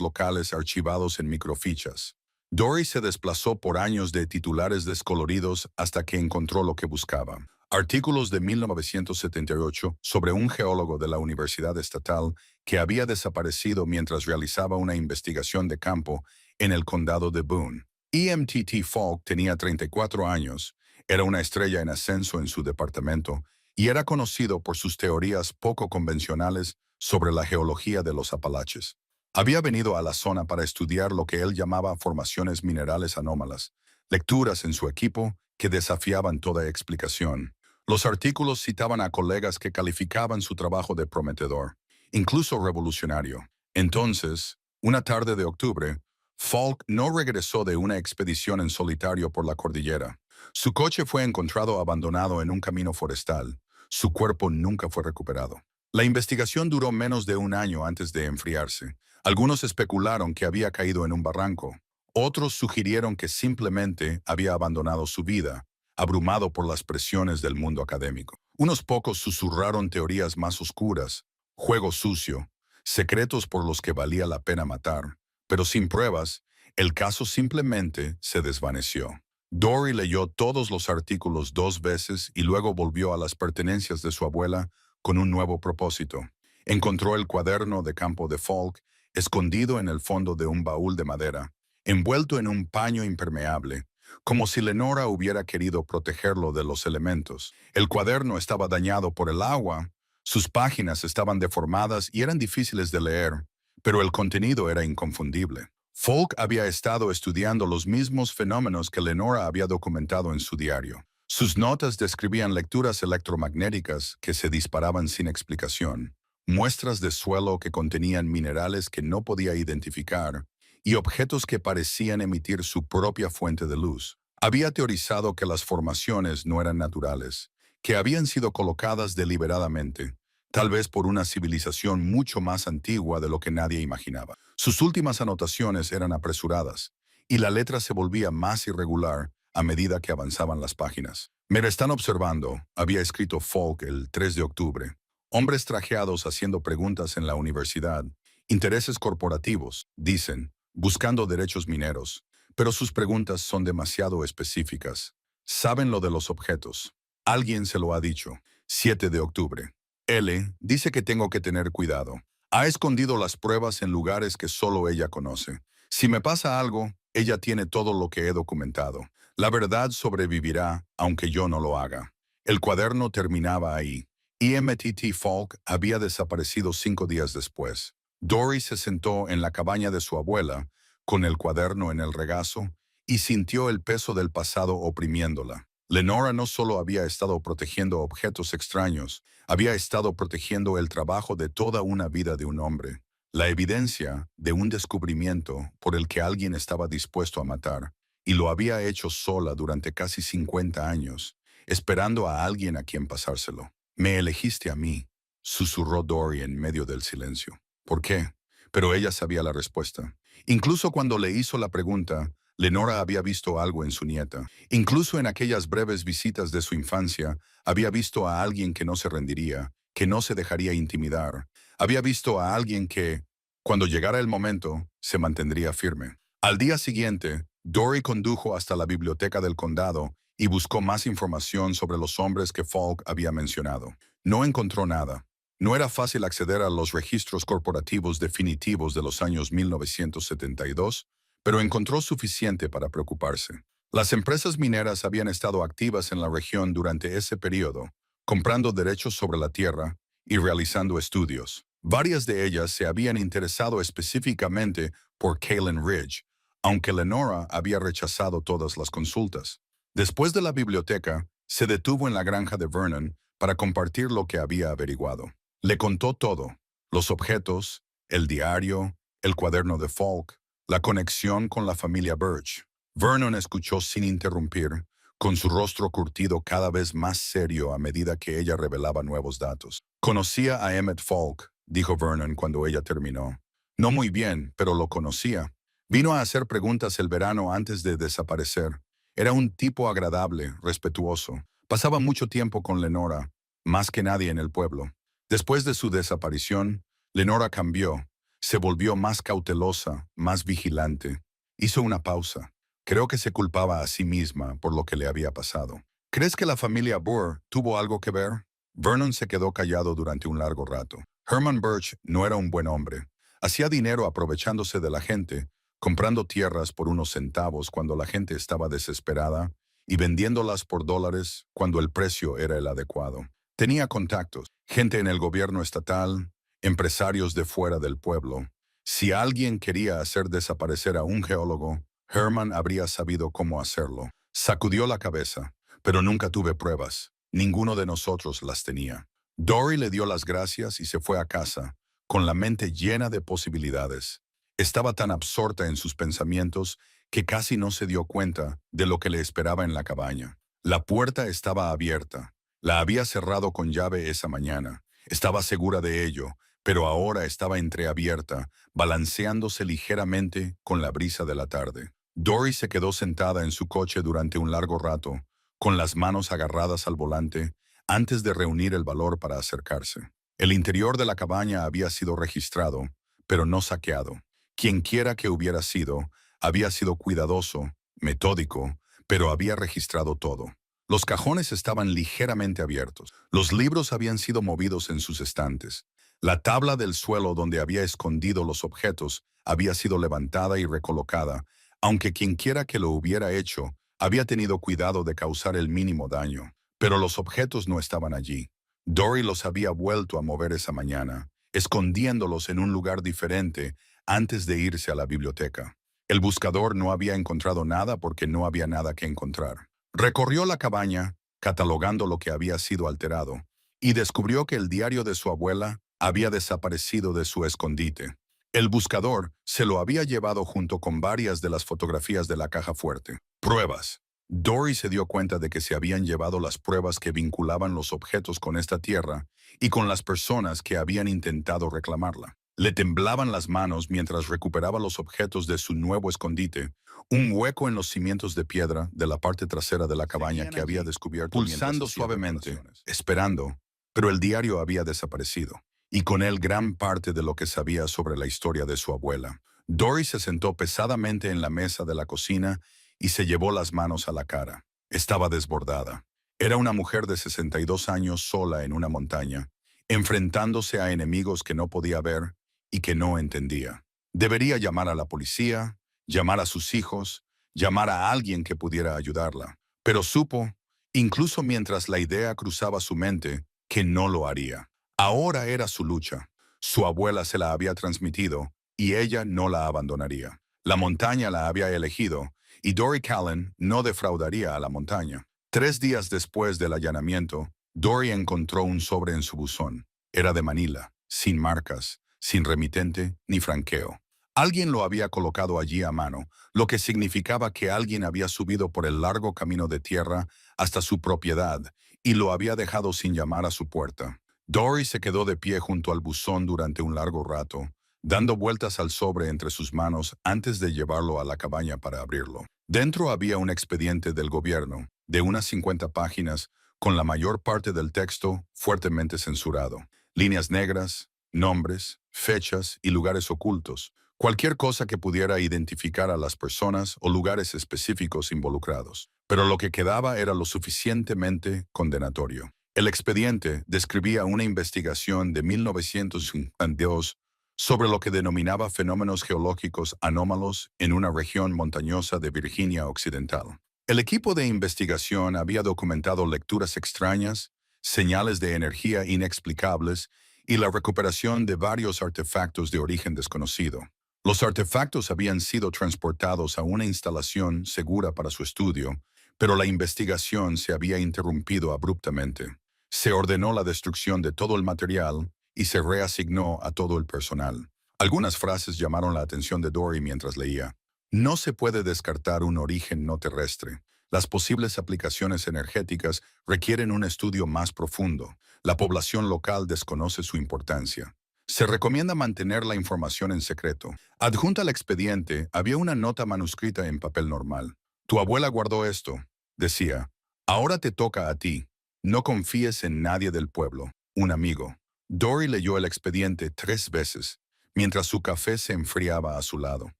locales archivados en microfichas. Dory se desplazó por años de titulares descoloridos hasta que encontró lo que buscaba. Artículos de 1978 sobre un geólogo de la Universidad Estatal que había desaparecido mientras realizaba una investigación de campo en el condado de Boone. EMTT Falk tenía 34 años, era una estrella en ascenso en su departamento y era conocido por sus teorías poco convencionales sobre la geología de los Apalaches. Había venido a la zona para estudiar lo que él llamaba formaciones minerales anómalas, lecturas en su equipo que desafiaban toda explicación. Los artículos citaban a colegas que calificaban su trabajo de prometedor, incluso revolucionario. Entonces, una tarde de octubre, Falk no regresó de una expedición en solitario por la cordillera. Su coche fue encontrado abandonado en un camino forestal. Su cuerpo nunca fue recuperado. La investigación duró menos de un año antes de enfriarse. Algunos especularon que había caído en un barranco. Otros sugirieron que simplemente había abandonado su vida, abrumado por las presiones del mundo académico. Unos pocos susurraron teorías más oscuras, juego sucio, secretos por los que valía la pena matar. Pero sin pruebas, el caso simplemente se desvaneció. Dory leyó todos los artículos 2 veces y luego volvió a las pertenencias de su abuela con un nuevo propósito. Encontró el cuaderno de campo de Falk escondido en el fondo de un baúl de madera, envuelto en un paño impermeable, como si Lenora hubiera querido protegerlo de los elementos. El cuaderno estaba dañado por el agua, sus páginas estaban deformadas y eran difíciles de leer, pero el contenido era inconfundible. Falk había estado estudiando los mismos fenómenos que Lenora había documentado en su diario. Sus notas describían lecturas electromagnéticas que se disparaban sin explicación, muestras de suelo que contenían minerales que no podía identificar y objetos que parecían emitir su propia fuente de luz. Había teorizado que las formaciones no eran naturales, que habían sido colocadas deliberadamente, tal vez por una civilización mucho más antigua de lo que nadie imaginaba. Sus últimas anotaciones eran apresuradas, y la letra se volvía más irregular a medida que avanzaban las páginas. Me están observando, había escrito Falk el 3 de octubre. Hombres trajeados haciendo preguntas en la universidad. Intereses corporativos, dicen, buscando derechos mineros. Pero sus preguntas son demasiado específicas. Saben lo de los objetos. Alguien se lo ha dicho. 7 de octubre. L dice que tengo que tener cuidado. Ha escondido las pruebas en lugares que solo ella conoce. Si me pasa algo, ella tiene todo lo que he documentado. La verdad sobrevivirá, aunque yo no lo haga. El cuaderno terminaba ahí. EMTT Falk había desaparecido 5 días después. Dory se sentó en la cabaña de su abuela, con el cuaderno en el regazo, y sintió el peso del pasado oprimiéndola. Lenora no solo había estado protegiendo objetos extraños, había estado protegiendo el trabajo de toda una vida de un hombre, la evidencia de un descubrimiento por el que alguien estaba dispuesto a matar, y lo había hecho sola durante casi 50 años, esperando a alguien a quien pasárselo. Me elegiste a mí, susurró Dory en medio del silencio. ¿Por qué? Pero ella sabía la respuesta. Incluso cuando le hizo la pregunta, Lenora había visto algo en su nieta. Incluso en aquellas breves visitas de su infancia, había visto a alguien que no se rendiría, que no se dejaría intimidar. Había visto a alguien que, cuando llegara el momento, se mantendría firme. Al día siguiente, Dory condujo hasta la biblioteca del condado y buscó más información sobre los hombres que Falk había mencionado. No encontró nada. No era fácil acceder a los registros corporativos definitivos de los años 1972, pero encontró suficiente para preocuparse. Las empresas mineras habían estado activas en la región durante ese periodo, comprando derechos sobre la tierra y realizando estudios. Varias de ellas se habían interesado específicamente por Kalen Ridge, aunque Lenora había rechazado todas las consultas. Después de la biblioteca, se detuvo en la granja de Vernon para compartir lo que había averiguado. Le contó todo: los objetos, el diario, el cuaderno de Falk, la conexión con la familia Birch. Vernon escuchó sin interrumpir, con su rostro curtido cada vez más serio a medida que ella revelaba nuevos datos. Conocía a Emmett Falk, dijo Vernon cuando ella terminó. No muy bien, pero lo conocía. Vino a hacer preguntas el verano antes de desaparecer. Era un tipo agradable, respetuoso. Pasaba mucho tiempo con Lenora, más que nadie en el pueblo. Después de su desaparición, Lenora cambió. Se volvió más cautelosa, más vigilante. Hizo una pausa. Creo que se culpaba a sí misma por lo que le había pasado. ¿Crees que la familia Burr tuvo algo que ver? Vernon se quedó callado durante un largo rato. Herman Birch no era un buen hombre. Hacía dinero aprovechándose de la gente, comprando tierras por unos centavos cuando la gente estaba desesperada y vendiéndolas por dólares cuando el precio era el adecuado. Tenía contactos, gente en el gobierno estatal, empresarios de fuera del pueblo. Si alguien quería hacer desaparecer a un geólogo, Herman habría sabido cómo hacerlo. Sacudió la cabeza, pero nunca tuve pruebas. Ninguno de nosotros las tenía. Dory le dio las gracias y se fue a casa, con la mente llena de posibilidades. Estaba tan absorta en sus pensamientos que casi no se dio cuenta de lo que le esperaba en la cabaña. La puerta estaba abierta. La había cerrado con llave esa mañana. Estaba segura de ello, pero ahora estaba entreabierta, balanceándose ligeramente con la brisa de la tarde. Dory se quedó sentada en su coche durante un largo rato, con las manos agarradas al volante, antes de reunir el valor para acercarse. El interior de la cabaña había sido registrado, pero no saqueado. Quienquiera que hubiera sido, había sido cuidadoso, metódico, pero había registrado todo. Los cajones estaban ligeramente abiertos. Los libros habían sido movidos en sus estantes. La tabla del suelo donde había escondido los objetos había sido levantada y recolocada, aunque quienquiera que lo hubiera hecho había tenido cuidado de causar el mínimo daño. Pero los objetos no estaban allí. Dory los había vuelto a mover esa mañana, escondiéndolos en un lugar diferente antes de irse a la biblioteca. El buscador no había encontrado nada porque no había nada que encontrar. Recorrió la cabaña, catalogando lo que había sido alterado, y descubrió que el diario de su abuela había desaparecido de su escondite. El buscador se lo había llevado junto con varias de las fotografías de la caja fuerte. Pruebas. Dory se dio cuenta de que se habían llevado las pruebas que vinculaban los objetos con esta tierra y con las personas que habían intentado reclamarla. Le temblaban las manos mientras recuperaba los objetos de su nuevo escondite, un hueco en los cimientos de piedra de la parte trasera de la cabaña que había descubierto pulsando suavemente, esperando, pero el diario había desaparecido, y con él gran parte de lo que sabía sobre la historia de su abuela. Dory se sentó pesadamente en la mesa de la cocina y se llevó las manos a la cara. Estaba desbordada. Era una mujer de 62 años sola en una montaña, enfrentándose a enemigos que no podía ver y que no entendía. Debería llamar a la policía, llamar a sus hijos, llamar a alguien que pudiera ayudarla. Pero supo, incluso mientras la idea cruzaba su mente, que no lo haría. Ahora era su lucha. Su abuela se la había transmitido y ella no la abandonaría. La montaña la había elegido y Dory Callan no defraudaría a la montaña. 3 días después del allanamiento, Dory encontró un sobre en su buzón. Era de Manila, sin marcas, sin remitente ni franqueo. Alguien lo había colocado allí a mano, lo que significaba que alguien había subido por el largo camino de tierra hasta su propiedad y lo había dejado sin llamar a su puerta. Dory se quedó de pie junto al buzón durante un largo rato, dando vueltas al sobre entre sus manos antes de llevarlo a la cabaña para abrirlo. Dentro había un expediente del gobierno, de unas 50 páginas, con la mayor parte del texto fuertemente censurado. Líneas negras, nombres, fechas y lugares ocultos. Cualquier cosa que pudiera identificar a las personas o lugares específicos involucrados. Pero lo que quedaba era lo suficientemente condenatorio. El expediente describía una investigación de 1952 sobre lo que denominaba fenómenos geológicos anómalos en una región montañosa de Virginia Occidental. El equipo de investigación había documentado lecturas extrañas, señales de energía inexplicables y la recuperación de varios artefactos de origen desconocido. Los artefactos habían sido transportados a una instalación segura para su estudio, pero la investigación se había interrumpido abruptamente. Se ordenó la destrucción de todo el material y se reasignó a todo el personal. Algunas frases llamaron la atención de Dory mientras leía. No se puede descartar un origen no terrestre. Las posibles aplicaciones energéticas requieren un estudio más profundo. La población local desconoce su importancia. Se recomienda mantener la información en secreto. Adjunta al expediente había una nota manuscrita en papel normal. Tu abuela guardó esto. Decía, ahora te toca a ti. No confíes en nadie del pueblo. Un amigo. Dory leyó el expediente 3 veces, mientras su café se enfriaba a su lado.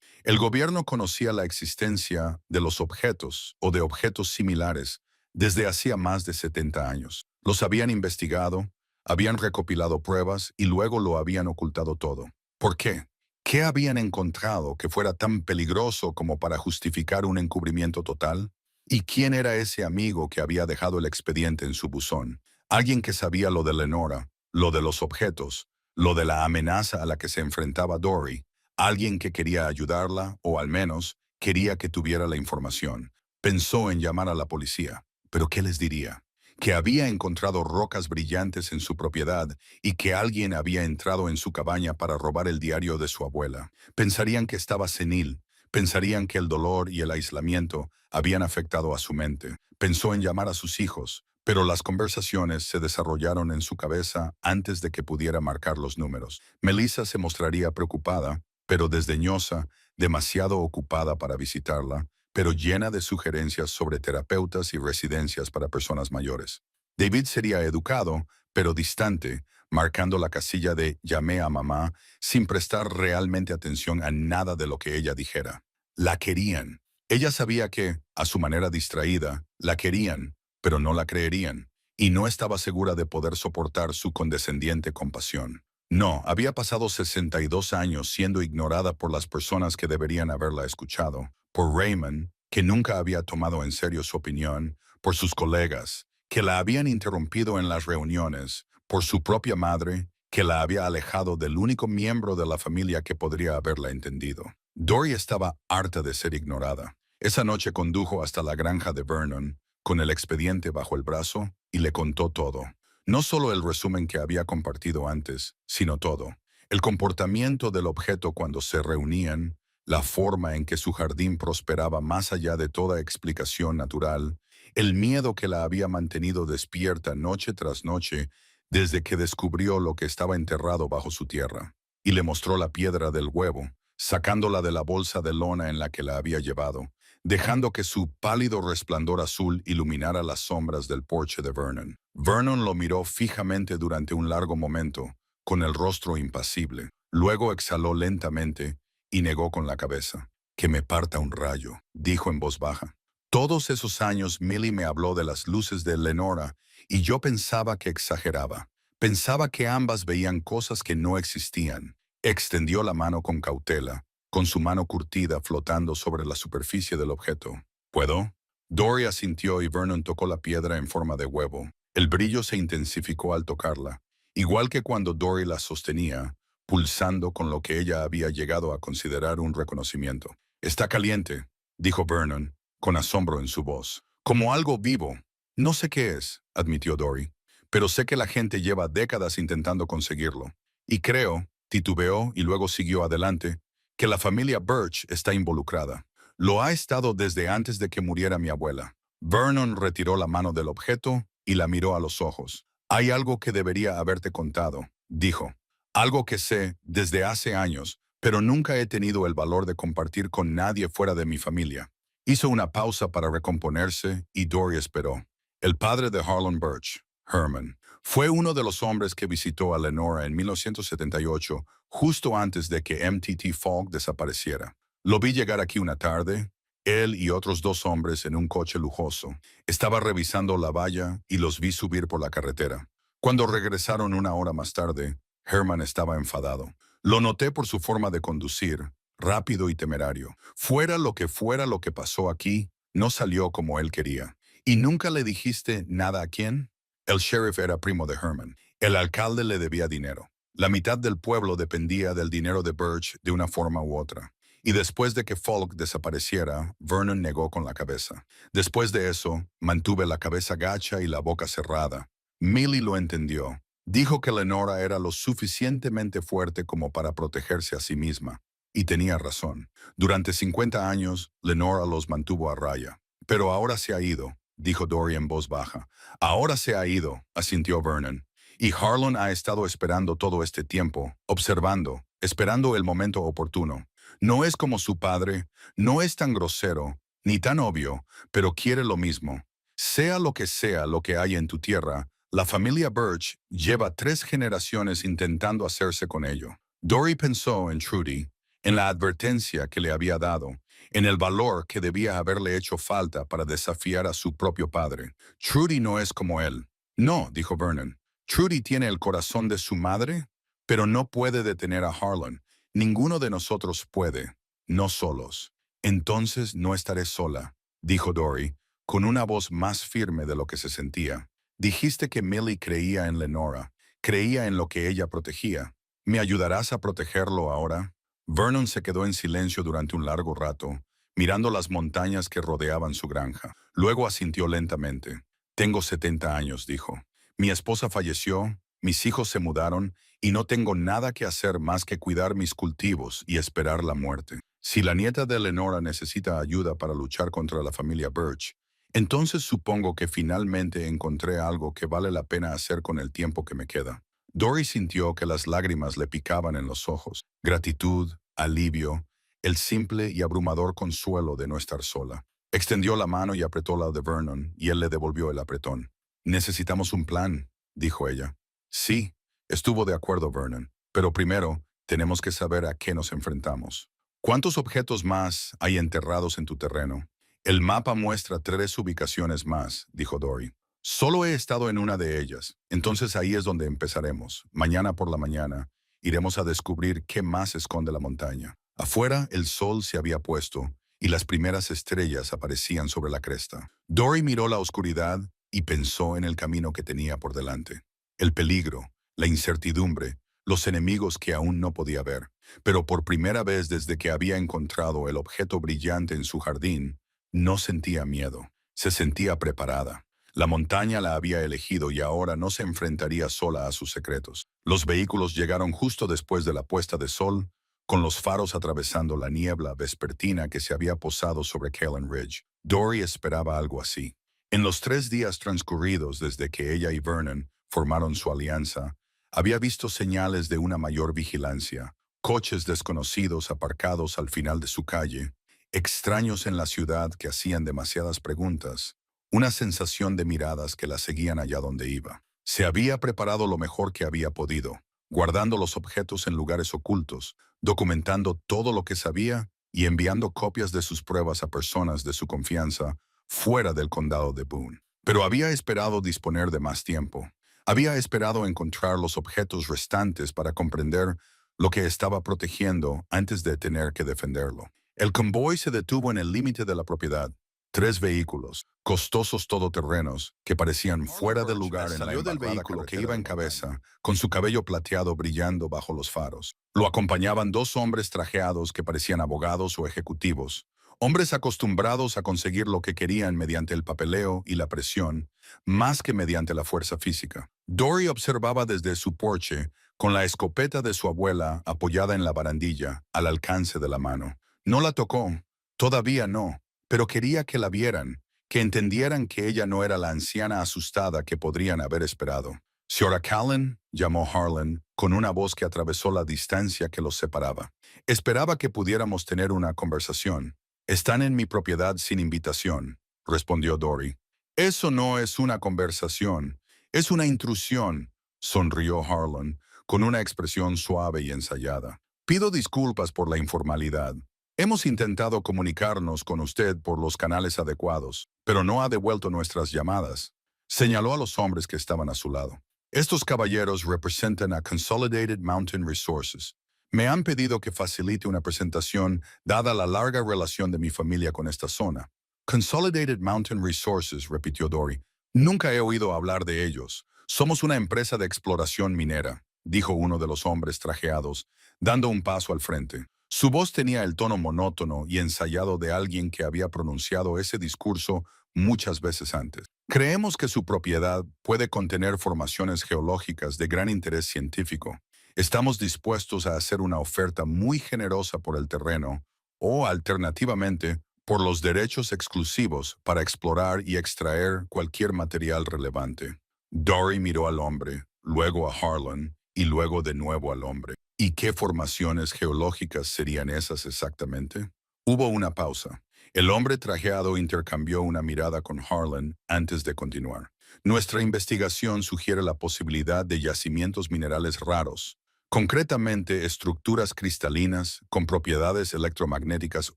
El gobierno conocía la existencia de los objetos o de objetos similares desde hacía más de 70 años. Los habían investigado, habían recopilado pruebas y luego lo habían ocultado todo. ¿Por qué? ¿Qué habían encontrado que fuera tan peligroso como para justificar un encubrimiento total? ¿Y quién era ese amigo que había dejado el expediente en su buzón? Alguien que sabía lo de Lenora, lo de los objetos, lo de la amenaza a la que se enfrentaba Dory. Alguien que quería ayudarla, o al menos quería que tuviera la información. Pensó en llamar a la policía. ¿Pero qué les diría? Que había encontrado rocas brillantes en su propiedad y que alguien había entrado en su cabaña para robar el diario de su abuela. Pensarían que estaba senil, pensarían que el dolor y el aislamiento habían afectado a su mente. Pensó en llamar a sus hijos, pero las conversaciones se desarrollaron en su cabeza antes de que pudiera marcar los números. Melissa se mostraría preocupada, pero desdeñosa, demasiado ocupada para visitarla, pero llena de sugerencias sobre terapeutas y residencias para personas mayores. David sería educado, pero distante, marcando la casilla de llamé a mamá sin prestar realmente atención a nada de lo que ella dijera. La querían. Ella sabía que, a su manera distraída, la querían, pero no la creerían, y no estaba segura de poder soportar su condescendiente compasión. No, había pasado 62 años siendo ignorada por las personas que deberían haberla escuchado, por Raymond, que nunca había tomado en serio su opinión, por sus colegas, que la habían interrumpido en las reuniones, por su propia madre, que la había alejado del único miembro de la familia que podría haberla entendido. Dory estaba harta de ser ignorada. Esa noche condujo hasta la granja de Vernon, con el expediente bajo el brazo, y le contó todo. No solo el resumen que había compartido antes, sino todo. El comportamiento del objeto cuando se reunían, la forma en que su jardín prosperaba más allá de toda explicación natural, el miedo que la había mantenido despierta noche tras noche desde que descubrió lo que estaba enterrado bajo su tierra, y le mostró la piedra del huevo, sacándola de la bolsa de lona en la que la había llevado, dejando que su pálido resplandor azul iluminara las sombras del porche de Vernon. Vernon lo miró fijamente durante un largo momento, con el rostro impasible. Luego exhaló lentamente y negó con la cabeza. «Que me parta un rayo», dijo en voz baja. Todos esos años Millie me habló de las luces de Lenora y yo pensaba que exageraba. Pensaba que ambas veían cosas que no existían. Extendió la mano con cautela, con su mano curtida flotando sobre la superficie del objeto. ¿Puedo? Dory asintió y Vernon tocó la piedra en forma de huevo. El brillo se intensificó al tocarla, igual que cuando Dory la sostenía, pulsando con lo que ella había llegado a considerar un reconocimiento. «Está caliente», dijo Vernon, con asombro en su voz. «Como algo vivo». «No sé qué es», admitió Dory, «pero sé que la gente lleva décadas intentando conseguirlo. Y creo», titubeó y luego siguió adelante, «que la familia Birch está involucrada. Lo ha estado desde antes de que muriera mi abuela». Vernon retiró la mano del objeto y la miró a los ojos. «Hay algo que debería haberte contado», dijo. «Algo que sé desde hace años, pero nunca he tenido el valor de compartir con nadie fuera de mi familia». Hizo una pausa para recomponerse y Dory esperó. El padre de Harlan Birch, Herman, fue uno de los hombres que visitó a Lenora en 1978, justo antes de que MTT Falk desapareciera. Lo vi llegar aquí una tarde, él y otros 2 hombres en un coche lujoso. Estaba revisando la valla y los vi subir por la carretera. Cuando regresaron una hora más tarde, Herman estaba enfadado. Lo noté por su forma de conducir, rápido y temerario. Fuera lo que pasó aquí, no salió como él quería. ¿Y nunca le dijiste nada a quién? El sheriff era primo de Herman. El alcalde le debía dinero. La mitad del pueblo dependía del dinero de Birch de una forma u otra. Y después de que Falk desapareciera, Vernon negó con la cabeza. Después de eso, mantuve la cabeza gacha y la boca cerrada. Millie lo entendió. Dijo que Lenora era lo suficientemente fuerte como para protegerse a sí misma. Y tenía razón. Durante 50 años, Lenora los mantuvo a raya. Pero ahora se ha ido, dijo Dory en voz baja. Ahora se ha ido, asintió Vernon. Y Harlan ha estado esperando todo este tiempo, observando, esperando el momento oportuno. No es como su padre, no es tan grosero, ni tan obvio, pero quiere lo mismo. Sea lo que hay en tu tierra, la familia Birch lleva 3 generaciones intentando hacerse con ello. Dory pensó en Trudy, en la advertencia que le había dado, en el valor que debía haberle hecho falta para desafiar a su propio padre. Trudy no es como él. No, dijo Vernon. Trudy tiene el corazón de su madre, pero no puede detener a Harlan. Ninguno de nosotros puede, no solos. Entonces no estaré sola, dijo Dory, con una voz más firme de lo que se sentía. Dijiste que Millie creía en Lenora, creía en lo que ella protegía. ¿Me ayudarás a protegerlo ahora? Vernon se quedó en silencio durante un largo rato, mirando las montañas que rodeaban su granja. Luego asintió lentamente. Tengo 70 años, dijo. Mi esposa falleció, mis hijos se mudaron y no tengo nada que hacer más que cuidar mis cultivos y esperar la muerte. Si la nieta de Lenora necesita ayuda para luchar contra la familia Birch, entonces supongo que finalmente encontré algo que vale la pena hacer con el tiempo que me queda. Dory sintió que las lágrimas le picaban en los ojos. Gratitud, alivio, el simple y abrumador consuelo de no estar sola. Extendió la mano y apretó la de Vernon, y él le devolvió el apretón. Necesitamos un plan, dijo ella. Sí, estuvo de acuerdo Vernon, pero primero tenemos que saber a qué nos enfrentamos. ¿Cuántos objetos más hay enterrados en tu terreno? El mapa muestra 3 ubicaciones más, dijo Dory. Solo he estado en una de ellas, entonces ahí es donde empezaremos. Mañana por la mañana iremos a descubrir qué más esconde la montaña. Afuera el sol se había puesto y las primeras estrellas aparecían sobre la cresta. Dory miró la oscuridad y pensó en el camino que tenía por delante. El peligro, la incertidumbre, los enemigos que aún no podía ver. Pero por primera vez desde que había encontrado el objeto brillante en su jardín, no sentía miedo, se sentía preparada. La montaña la había elegido y ahora no se enfrentaría sola a sus secretos. Los vehículos llegaron justo después de la puesta de sol, con los faros atravesando la niebla vespertina que se había posado sobre Kalen Ridge. Dory esperaba algo así. En los 3 días transcurridos desde que ella y Vernon formaron su alianza, había visto señales de una mayor vigilancia, coches desconocidos aparcados al final de su calle, extraños en la ciudad que hacían demasiadas preguntas, una sensación de miradas que la seguían allá donde iba. Se había preparado lo mejor que había podido, guardando los objetos en lugares ocultos, documentando todo lo que sabía y enviando copias de sus pruebas a personas de su confianza fuera del condado de Boone. Pero había esperado disponer de más tiempo. Había esperado encontrar los objetos restantes para comprender lo que estaba protegiendo antes de tener que defenderlo. El convoy se detuvo en el límite de la propiedad. 3 vehículos, costosos todoterrenos, que parecían fuera de lugar en la Salió del embarrada vehículo que carretera iba de en cabeza, con su cabello plateado brillando bajo los faros. Lo acompañaban 2 hombres trajeados que parecían abogados o ejecutivos, hombres acostumbrados a conseguir lo que querían mediante el papeleo y la presión, más que mediante la fuerza física. Dory observaba desde su porche, con la escopeta de su abuela apoyada en la barandilla, al alcance de la mano. No la tocó, todavía no, pero quería que la vieran, que entendieran que ella no era la anciana asustada que podrían haber esperado. Señora Callan, llamó Harlan, con una voz que atravesó la distancia que los separaba. Esperaba que pudiéramos tener una conversación. Están en mi propiedad sin invitación, respondió Dory. Eso no es una conversación, es una intrusión, sonrió Harlan, con una expresión suave y ensayada. Pido disculpas por la informalidad. Hemos intentado comunicarnos con usted por los canales adecuados, pero no ha devuelto nuestras llamadas. Señaló a los hombres que estaban a su lado. Estos caballeros representan a Consolidated Mountain Resources. Me han pedido que facilite una presentación dada la larga relación de mi familia con esta zona. Consolidated Mountain Resources, repitió Dory. Nunca he oído hablar de ellos. Somos una empresa de exploración minera, dijo uno de los hombres trajeados, dando un paso al frente. Su voz tenía el tono monótono y ensayado de alguien que había pronunciado ese discurso muchas veces antes. Creemos que su propiedad puede contener formaciones geológicas de gran interés científico. Estamos dispuestos a hacer una oferta muy generosa por el terreno o, alternativamente, por los derechos exclusivos para explorar y extraer cualquier material relevante. Dory miró al hombre, luego a Harlan y luego de nuevo al hombre. ¿Y qué formaciones geológicas serían esas exactamente? Hubo una pausa. El hombre trajeado intercambió una mirada con Harlan antes de continuar. Nuestra investigación sugiere la posibilidad de yacimientos minerales raros, concretamente estructuras cristalinas con propiedades electromagnéticas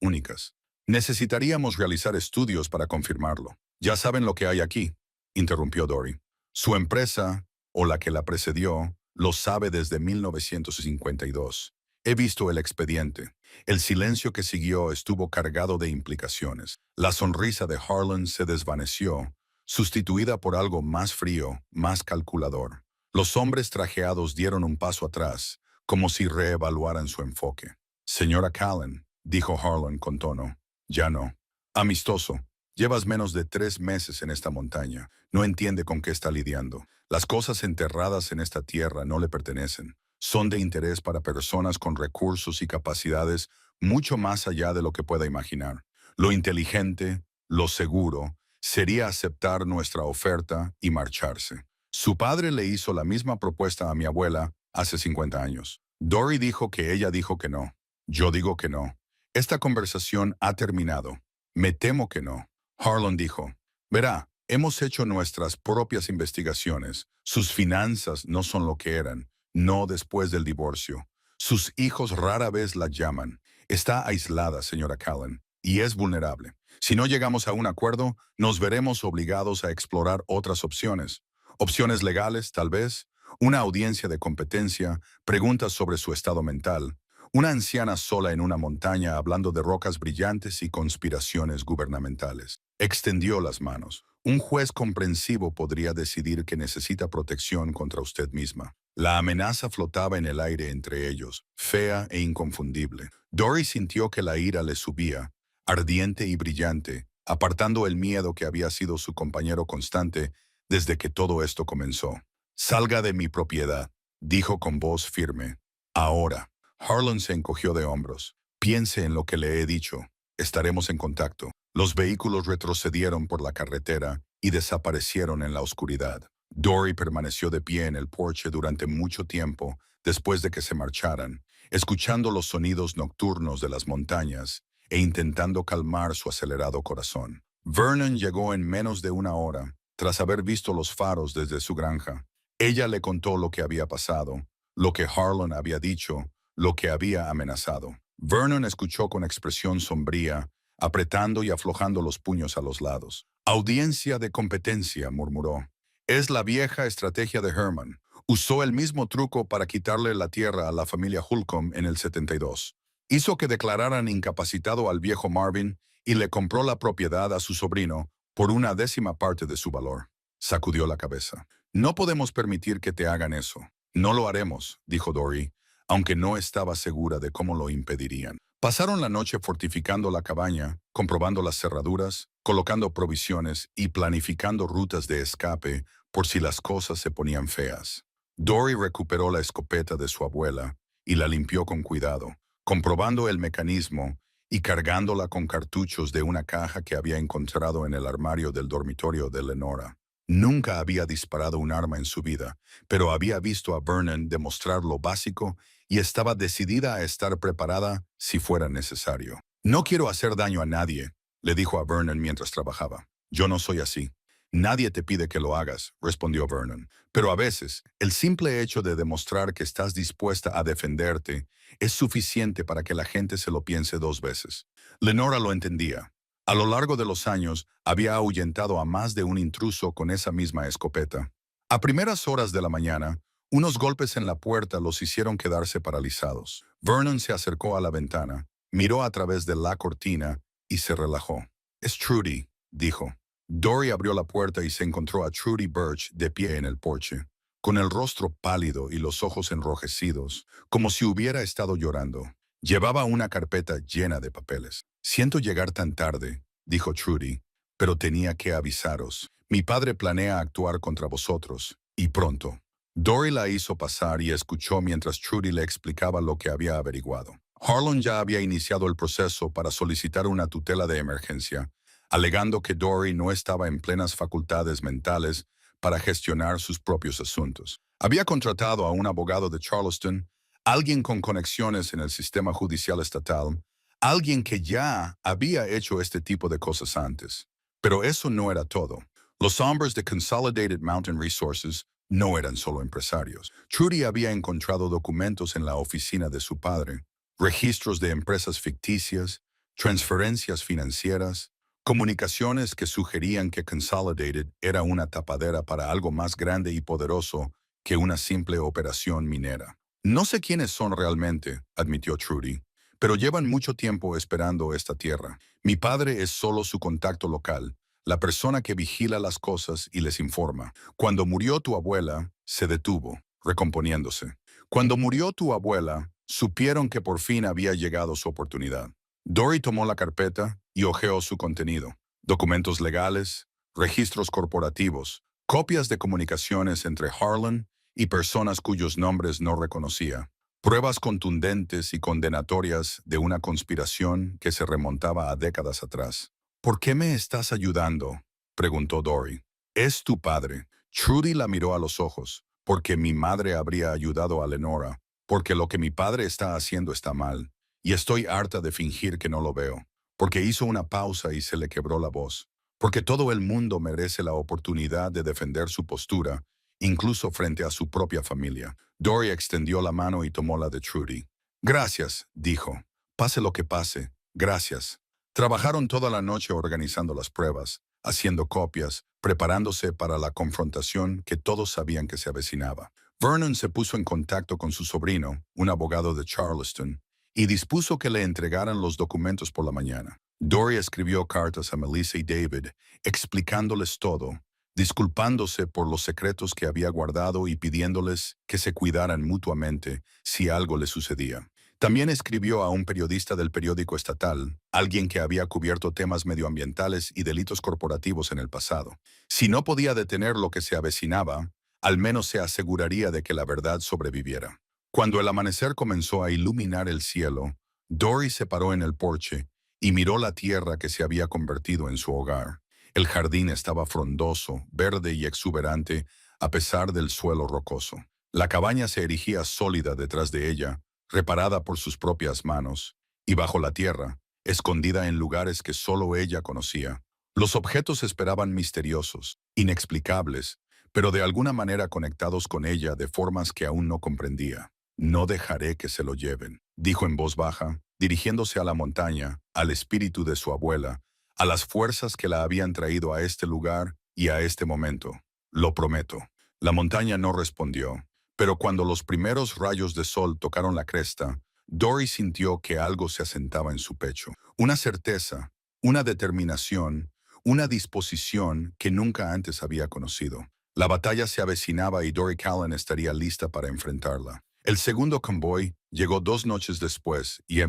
únicas. Necesitaríamos realizar estudios para confirmarlo. Ya saben lo que hay aquí, interrumpió Dory. Su empresa, o la que la precedió, lo sabe desde 1952. He visto el expediente. El silencio que siguió estuvo cargado de implicaciones. La sonrisa de Harlan se desvaneció, sustituida por algo más frío, más calculador. Los hombres trajeados dieron un paso atrás, como si reevaluaran su enfoque. Señora Callan, dijo Harlan con tono, ya no. Amistoso, llevas menos de 3 meses en esta montaña. No entiende con qué está lidiando. Las cosas enterradas en esta tierra no le pertenecen. Son de interés para personas con recursos y capacidades mucho más allá de lo que pueda imaginar. Lo inteligente, lo seguro, sería aceptar nuestra oferta y marcharse. Su padre le hizo la misma propuesta a mi abuela hace 50 años. Dory dijo que ella dijo que no. Yo digo que no. Esta conversación ha terminado. Me temo que no. Harlan dijo, verá, hemos hecho nuestras propias investigaciones. Sus finanzas no son lo que eran, no después del divorcio. Sus hijos rara vez la llaman. Está aislada, señora Callan, y es vulnerable. Si no llegamos a un acuerdo, nos veremos obligados a explorar otras opciones. Opciones legales, tal vez, una audiencia de competencia, preguntas sobre su estado mental, una anciana sola en una montaña hablando de rocas brillantes y conspiraciones gubernamentales. Extendió las manos. Un juez comprensivo podría decidir que necesita protección contra usted misma. La amenaza flotaba en el aire entre ellos, fea e inconfundible. Dory sintió que la ira le subía, ardiente y brillante, apartando el miedo que había sido su compañero constante desde que todo esto comenzó. Salga de mi propiedad, dijo con voz firme. Ahora. Harlan se encogió de hombros. Piense en lo que le he dicho. Estaremos en contacto. Los vehículos retrocedieron por la carretera y desaparecieron en la oscuridad. Dory permaneció de pie en el porche durante mucho tiempo después de que se marcharan, escuchando los sonidos nocturnos de las montañas e intentando calmar su acelerado corazón. Vernon llegó en menos de una hora, tras haber visto los faros desde su granja. Ella le contó lo que había pasado, lo que Harlan había dicho, lo que había amenazado. Vernon escuchó con expresión sombría, apretando y aflojando los puños a los lados. Audiencia de competencia, murmuró. Es la vieja estrategia de Herman. Usó el mismo truco para quitarle la tierra a la familia Holcomb en el 72. Hizo que declararan incapacitado al viejo Marvin y le compró la propiedad a su sobrino por una 10ª parte de su valor. Sacudió la cabeza. No podemos permitir que te hagan eso. No lo haremos, dijo Dory, aunque no estaba segura de cómo lo impedirían. Pasaron la noche fortificando la cabaña, comprobando las cerraduras, colocando provisiones y planificando rutas de escape por si las cosas se ponían feas. Dory recuperó la escopeta de su abuela y la limpió con cuidado, comprobando el mecanismo y cargándola con cartuchos de una caja que había encontrado en el armario del dormitorio de Lenora. Nunca había disparado un arma en su vida, pero había visto a Vernon demostrar lo básico y estaba decidida a estar preparada si fuera necesario. No quiero hacer daño a nadie, le dijo a Vernon mientras trabajaba. Yo no soy así. Nadie te pide que lo hagas, respondió Vernon. Pero a veces, el simple hecho de demostrar que estás dispuesta a defenderte es suficiente para que la gente se lo piense 2 veces. Lenora lo entendía. A lo largo de los años, había ahuyentado a más de un intruso con esa misma escopeta. A primeras horas de la mañana, unos golpes en la puerta los hicieron quedarse paralizados. Vernon se acercó a la ventana, miró a través de la cortina y se relajó. «Es Trudy», dijo. Dory abrió la puerta y se encontró a Trudy Birch de pie en el porche, con el rostro pálido y los ojos enrojecidos, como si hubiera estado llorando. Llevaba una carpeta llena de papeles. «Siento llegar tan tarde», dijo Trudy, «pero tenía que avisaros. Mi padre planea actuar contra vosotros, y pronto». Dory la hizo pasar y escuchó mientras Trudy le explicaba lo que había averiguado. Harlan ya había iniciado el proceso para solicitar una tutela de emergencia, alegando que Dory no estaba en plenas facultades mentales para gestionar sus propios asuntos. Había contratado a un abogado de Charleston, alguien con conexiones en el sistema judicial estatal, alguien que ya había hecho este tipo de cosas antes. Pero eso no era todo. Los hombres de Consolidated Mountain Resources no eran solo empresarios. Trudy había encontrado documentos en la oficina de su padre, registros de empresas ficticias, transferencias financieras, comunicaciones que sugerían que Consolidated era una tapadera para algo más grande y poderoso que una simple operación minera. No sé quiénes son realmente, admitió Trudy, pero llevan mucho tiempo esperando esta tierra. Mi padre es solo su contacto local, la persona que vigila las cosas y les informa. Cuando murió tu abuela, se detuvo, recomponiéndose. Cuando murió tu abuela, supieron que por fin había llegado su oportunidad. Dory tomó la carpeta y hojeó su contenido. Documentos legales, registros corporativos, copias de comunicaciones entre Harlan y personas cuyos nombres no reconocía. Pruebas contundentes y condenatorias de una conspiración que se remontaba a décadas atrás. ¿Por qué me estás ayudando?, preguntó Dory. Es tu padre. Trudy la miró a los ojos. Porque mi madre habría ayudado a Lenora. Porque lo que mi padre está haciendo está mal. Y estoy harta de fingir que no lo veo. Porque hizo una pausa y se le quebró la voz. Porque todo el mundo merece la oportunidad de defender su postura, incluso frente a su propia familia. Dory extendió la mano y tomó la de Trudy. Gracias, dijo. Pase lo que pase, gracias. Trabajaron toda la noche organizando las pruebas, haciendo copias, preparándose para la confrontación que todos sabían que se avecinaba. Vernon se puso en contacto con su sobrino, un abogado de Charleston, y dispuso que le entregaran los documentos por la mañana. Dory escribió cartas a Melissa y David, explicándoles todo, disculpándose por los secretos que había guardado y pidiéndoles que se cuidaran mutuamente si algo le sucedía. También escribió a un periodista del periódico estatal, alguien que había cubierto temas medioambientales y delitos corporativos en el pasado. Si no podía detener lo que se avecinaba, al menos se aseguraría de que la verdad sobreviviera. Cuando el amanecer comenzó a iluminar el cielo, Dory se paró en el porche y miró la tierra que se había convertido en su hogar. El jardín estaba frondoso, verde y exuberante, a pesar del suelo rocoso. La cabaña se erigía sólida detrás de ella, reparada por sus propias manos, y bajo la tierra, escondida en lugares que solo ella conocía. Los objetos esperaban misteriosos, inexplicables, pero de alguna manera conectados con ella de formas que aún no comprendía. No dejaré que se lo lleven, dijo en voz baja, dirigiéndose a la montaña, al espíritu de su abuela, a las fuerzas que la habían traído a este lugar y a este momento. Lo prometo. La montaña no respondió, pero cuando los primeros rayos de sol tocaron la cresta, Dory sintió que algo se asentaba en su pecho. Una certeza, una determinación, una disposición que nunca antes había conocido. La batalla se avecinaba y Dory Callan estaría lista para enfrentarla. El segundo convoy llegó 2 noches después y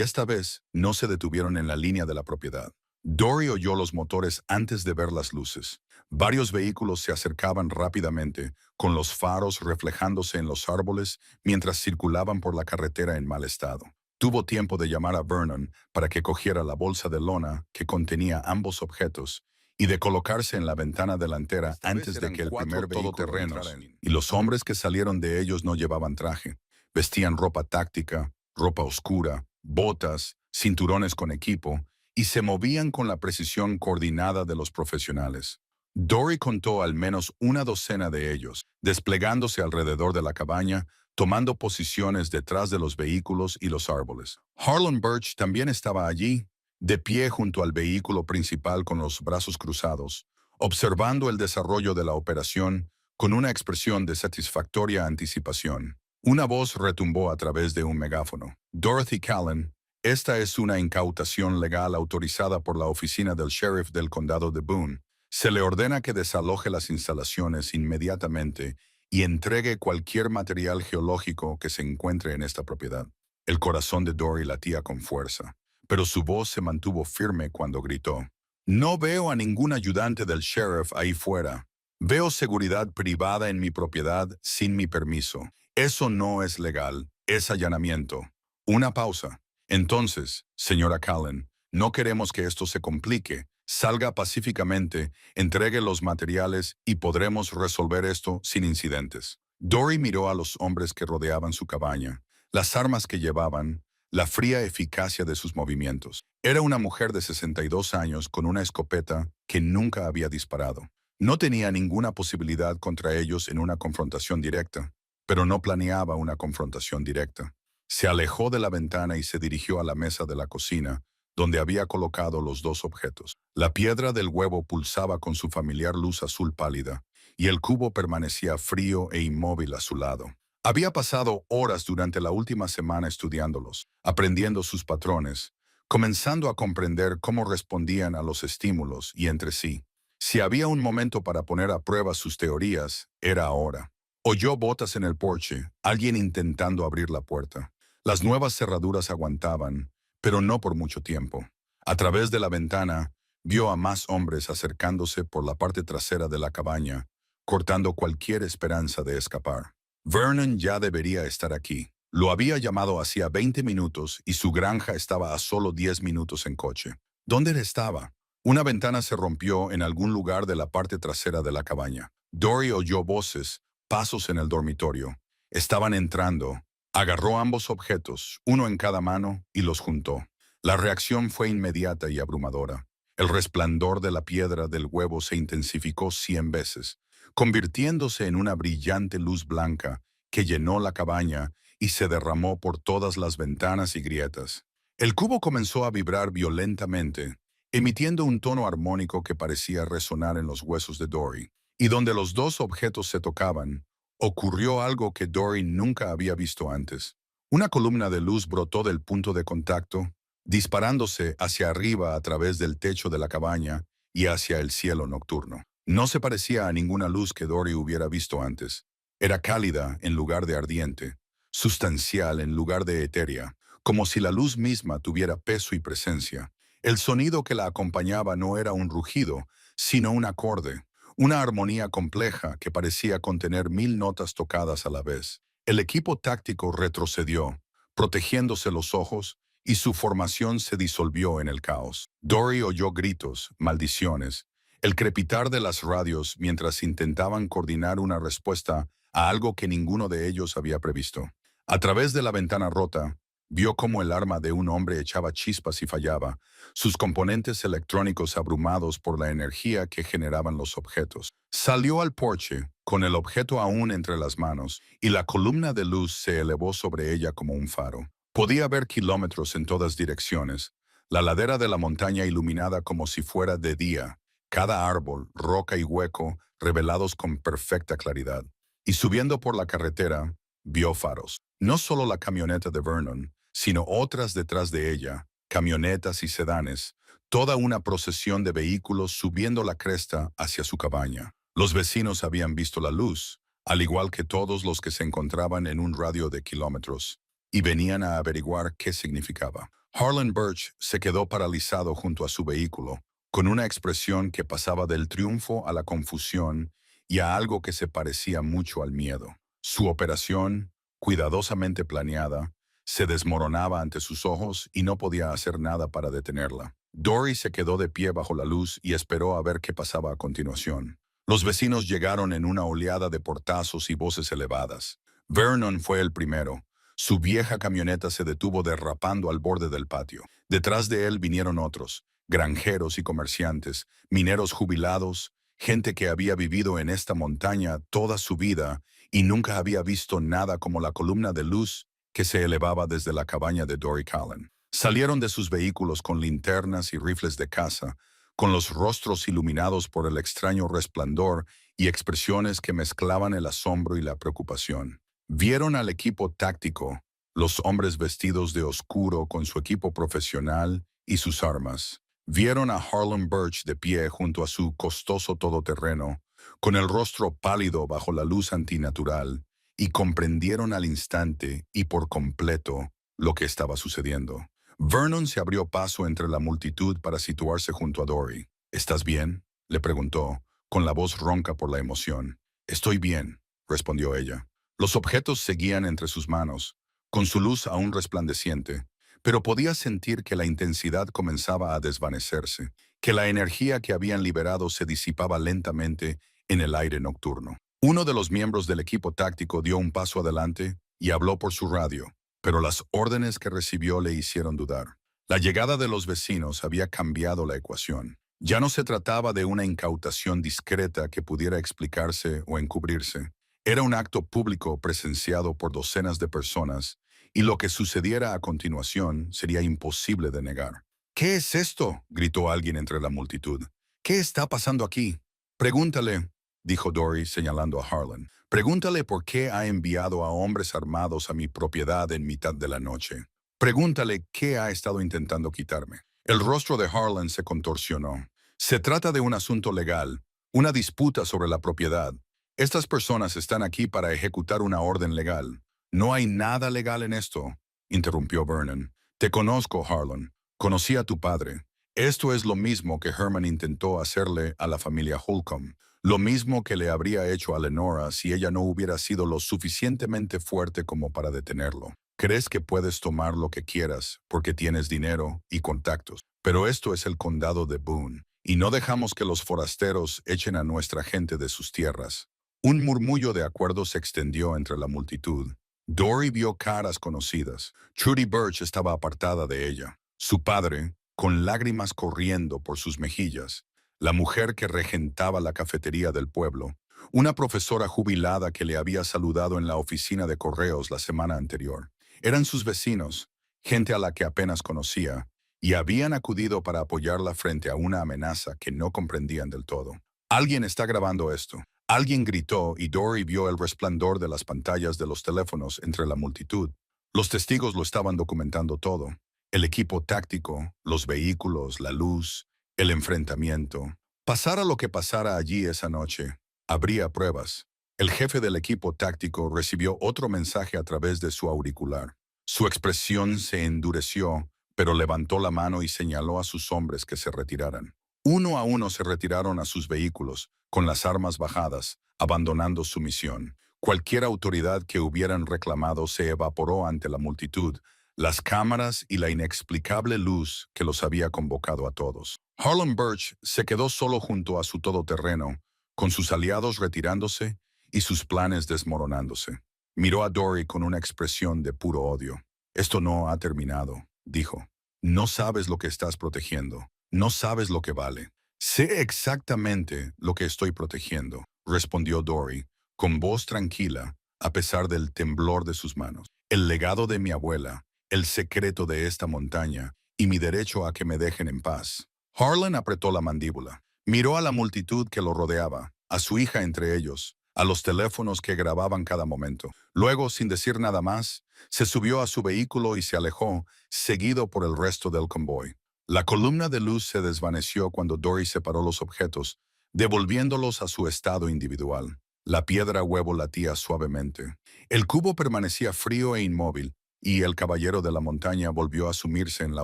esta vez no se detuvieron en la línea de la propiedad. Dory oyó los motores antes de ver las luces. Varios vehículos se acercaban rápidamente, con los faros reflejándose en los árboles mientras circulaban por la carretera en mal estado. Tuvo tiempo de llamar a Vernon para que cogiera la bolsa de lona que contenía ambos objetos y de colocarse en la ventana delantera antes de que el primer todoterreno y los hombres que salieron de ellos no llevaban traje. Vestían ropa táctica, ropa oscura, botas, cinturones con equipo, y se movían con la precisión coordinada de los profesionales. Dory contó al menos una docena de ellos, desplegándose alrededor de la cabaña, tomando posiciones detrás de los vehículos y los árboles. Harlan Birch también estaba allí, de pie junto al vehículo principal con los brazos cruzados, observando el desarrollo de la operación con una expresión de satisfactoria anticipación. Una voz retumbó a través de un megáfono. Dorothy Callan, esta es una incautación legal autorizada por la oficina del sheriff del condado de Boone. Se le ordena que desaloje las instalaciones inmediatamente y entregue cualquier material geológico que se encuentre en esta propiedad. El corazón de Dory latía con fuerza, pero su voz se mantuvo firme cuando gritó. No veo a ningún ayudante del sheriff ahí fuera. Veo seguridad privada en mi propiedad sin mi permiso. Eso no es legal, es allanamiento. Una pausa. Entonces, señora Callan, no queremos que esto se complique. Salga pacíficamente, entregue los materiales y podremos resolver esto sin incidentes. Dory miró a los hombres que rodeaban su cabaña, las armas que llevaban, la fría eficacia de sus movimientos. Era una mujer de 62 años con una escopeta que nunca había disparado. No tenía ninguna posibilidad contra ellos en una confrontación directa, pero no planeaba una confrontación directa. Se alejó de la ventana y se dirigió a la mesa de la cocina, donde había colocado los dos objetos. La piedra del huevo pulsaba con su familiar luz azul pálida, y el cubo permanecía frío e inmóvil a su lado. Había pasado horas durante la última semana estudiándolos, aprendiendo sus patrones, comenzando a comprender cómo respondían a los estímulos y entre sí. Si había un momento para poner a prueba sus teorías, era ahora. Oyó botas en el porche, alguien intentando abrir la puerta. Las nuevas cerraduras aguantaban, pero no por mucho tiempo. A través de la ventana, vio a más hombres acercándose por la parte trasera de la cabaña, cortando cualquier esperanza de escapar. Vernon ya debería estar aquí. Lo había llamado hacía 20 minutos y su granja estaba a solo 10 minutos en coche. ¿Dónde estaba? Una ventana se rompió en algún lugar de la parte trasera de la cabaña. Dory oyó voces, pasos en el dormitorio. Estaban entrando. Agarró ambos objetos, uno en cada mano, y los juntó. La reacción fue inmediata y abrumadora. El resplandor de la piedra del huevo se intensificó 100 veces, convirtiéndose en una brillante luz blanca que llenó la cabaña y se derramó por todas las ventanas y grietas. El cubo comenzó a vibrar violentamente, emitiendo un tono armónico que parecía resonar en los huesos de Dory. Y donde los dos objetos se tocaban, ocurrió algo que Dory nunca había visto antes. Una columna de luz brotó del punto de contacto, disparándose hacia arriba a través del techo de la cabaña y hacia el cielo nocturno. No se parecía a ninguna luz que Dory hubiera visto antes. Era cálida en lugar de ardiente, sustancial en lugar de etérea, como si la luz misma tuviera peso y presencia. El sonido que la acompañaba no era un rugido, sino un acorde, una armonía compleja que parecía contener 1000 notas tocadas a la vez. El equipo táctico retrocedió, protegiéndose los ojos, y su formación se disolvió en el caos. Dory oyó gritos, maldiciones, el crepitar de las radios mientras intentaban coordinar una respuesta a algo que ninguno de ellos había previsto. A través de la ventana rota, vio cómo el arma de un hombre echaba chispas y fallaba, sus componentes electrónicos abrumados por la energía que generaban los objetos. Salió al porche, con el objeto aún entre las manos, y la columna de luz se elevó sobre ella como un faro. Podía ver kilómetros en todas direcciones, la ladera de la montaña iluminada como si fuera de día, cada árbol, roca y hueco revelados con perfecta claridad. Y subiendo por la carretera, vio faros. No solo la camioneta de Vernon, sino otras detrás de ella, camionetas y sedanes, toda una procesión de vehículos subiendo la cresta hacia su cabaña. Los vecinos habían visto la luz, al igual que todos los que se encontraban en un radio de kilómetros, y venían a averiguar qué significaba. Harlan Birch se quedó paralizado junto a su vehículo, con una expresión que pasaba del triunfo a la confusión y a algo que se parecía mucho al miedo. Su operación, cuidadosamente planeada, se desmoronaba ante sus ojos y no podía hacer nada para detenerla. Dory se quedó de pie bajo la luz y esperó a ver qué pasaba a continuación. Los vecinos llegaron en una oleada de portazos y voces elevadas. Vernon fue el primero. Su vieja camioneta se detuvo derrapando al borde del patio. Detrás de él vinieron otros, granjeros y comerciantes, mineros jubilados, gente que había vivido en esta montaña toda su vida y nunca había visto nada como la columna de luz que se elevaba desde la cabaña de Dory Callan. Salieron de sus vehículos con linternas y rifles de caza, con los rostros iluminados por el extraño resplandor y expresiones que mezclaban el asombro y la preocupación. Vieron al equipo táctico, los hombres vestidos de oscuro con su equipo profesional y sus armas. Vieron a Harlan Birch de pie junto a su costoso todoterreno, con el rostro pálido bajo la luz antinatural, y comprendieron al instante y por completo lo que estaba sucediendo. Vernon se abrió paso entre la multitud para situarse junto a Dory. ¿Estás bien?, le preguntó, con la voz ronca por la emoción. «Estoy bien», respondió ella. Los objetos seguían entre sus manos, con su luz aún resplandeciente, pero podía sentir que la intensidad comenzaba a desvanecerse, que la energía que habían liberado se disipaba lentamente en el aire nocturno. Uno de los miembros del equipo táctico dio un paso adelante y habló por su radio, pero las órdenes que recibió le hicieron dudar. La llegada de los vecinos había cambiado la ecuación. Ya no se trataba de una incautación discreta que pudiera explicarse o encubrirse. Era un acto público presenciado por docenas de personas, y lo que sucediera a continuación sería imposible de negar. ¿Qué es esto?, gritó alguien entre la multitud. ¿Qué está pasando aquí? Pregúntale, dijo Dory señalando a Harlan. Pregúntale por qué ha enviado a hombres armados a mi propiedad en mitad de la noche. Pregúntale qué ha estado intentando quitarme. El rostro de Harlan se contorsionó. Se trata de un asunto legal, una disputa sobre la propiedad. Estas personas están aquí para ejecutar una orden legal. No hay nada legal en esto, interrumpió Vernon. Te conozco, Harlan. Conocí a tu padre. Esto es lo mismo que Herman intentó hacerle a la familia Holcomb. Lo mismo que le habría hecho a Lenora si ella no hubiera sido lo suficientemente fuerte como para detenerlo. Crees que puedes tomar lo que quieras porque tienes dinero y contactos, pero esto es el condado de Boone, y no dejamos que los forasteros echen a nuestra gente de sus tierras. Un murmullo de acuerdo se extendió entre la multitud. Dory vio caras conocidas. Trudy Birch estaba apartada de ella. Su padre, con lágrimas corriendo por sus mejillas, la mujer que regentaba la cafetería del pueblo, una profesora jubilada que le había saludado en la oficina de correos la semana anterior. Eran sus vecinos, gente a la que apenas conocía, y habían acudido para apoyarla frente a una amenaza que no comprendían del todo. Alguien está grabando esto. Alguien gritó y Dory vio el resplandor de las pantallas de los teléfonos entre la multitud. Los testigos lo estaban documentando todo. El equipo táctico, los vehículos, la luz, el enfrentamiento. Pasara lo que pasara allí esa noche, habría pruebas. El jefe del equipo táctico recibió otro mensaje a través de su auricular. Su expresión se endureció, pero levantó la mano y señaló a sus hombres que se retiraran. Uno a uno se retiraron a sus vehículos, con las armas bajadas, abandonando su misión. Cualquier autoridad que hubieran reclamado se evaporó ante la multitud, las cámaras y la inexplicable luz que los había convocado a todos. Harlan Birch se quedó solo junto a su todoterreno, con sus aliados retirándose y sus planes desmoronándose. Miró a Dory con una expresión de puro odio. Esto no ha terminado, dijo. No sabes lo que estás protegiendo. No sabes lo que vale. Sé exactamente lo que estoy protegiendo, respondió Dory, con voz tranquila, a pesar del temblor de sus manos. El legado de mi abuela, el secreto de esta montaña y mi derecho a que me dejen en paz. Harlan apretó la mandíbula. Miró a la multitud que lo rodeaba, a su hija entre ellos, a los teléfonos que grababan cada momento. Luego, sin decir nada más, se subió a su vehículo y se alejó, seguido por el resto del convoy. La columna de luz se desvaneció cuando Dory separó los objetos, devolviéndolos a su estado individual. La piedra huevo latía suavemente. El cubo permanecía frío e inmóvil, y el caballero de la montaña volvió a sumirse en la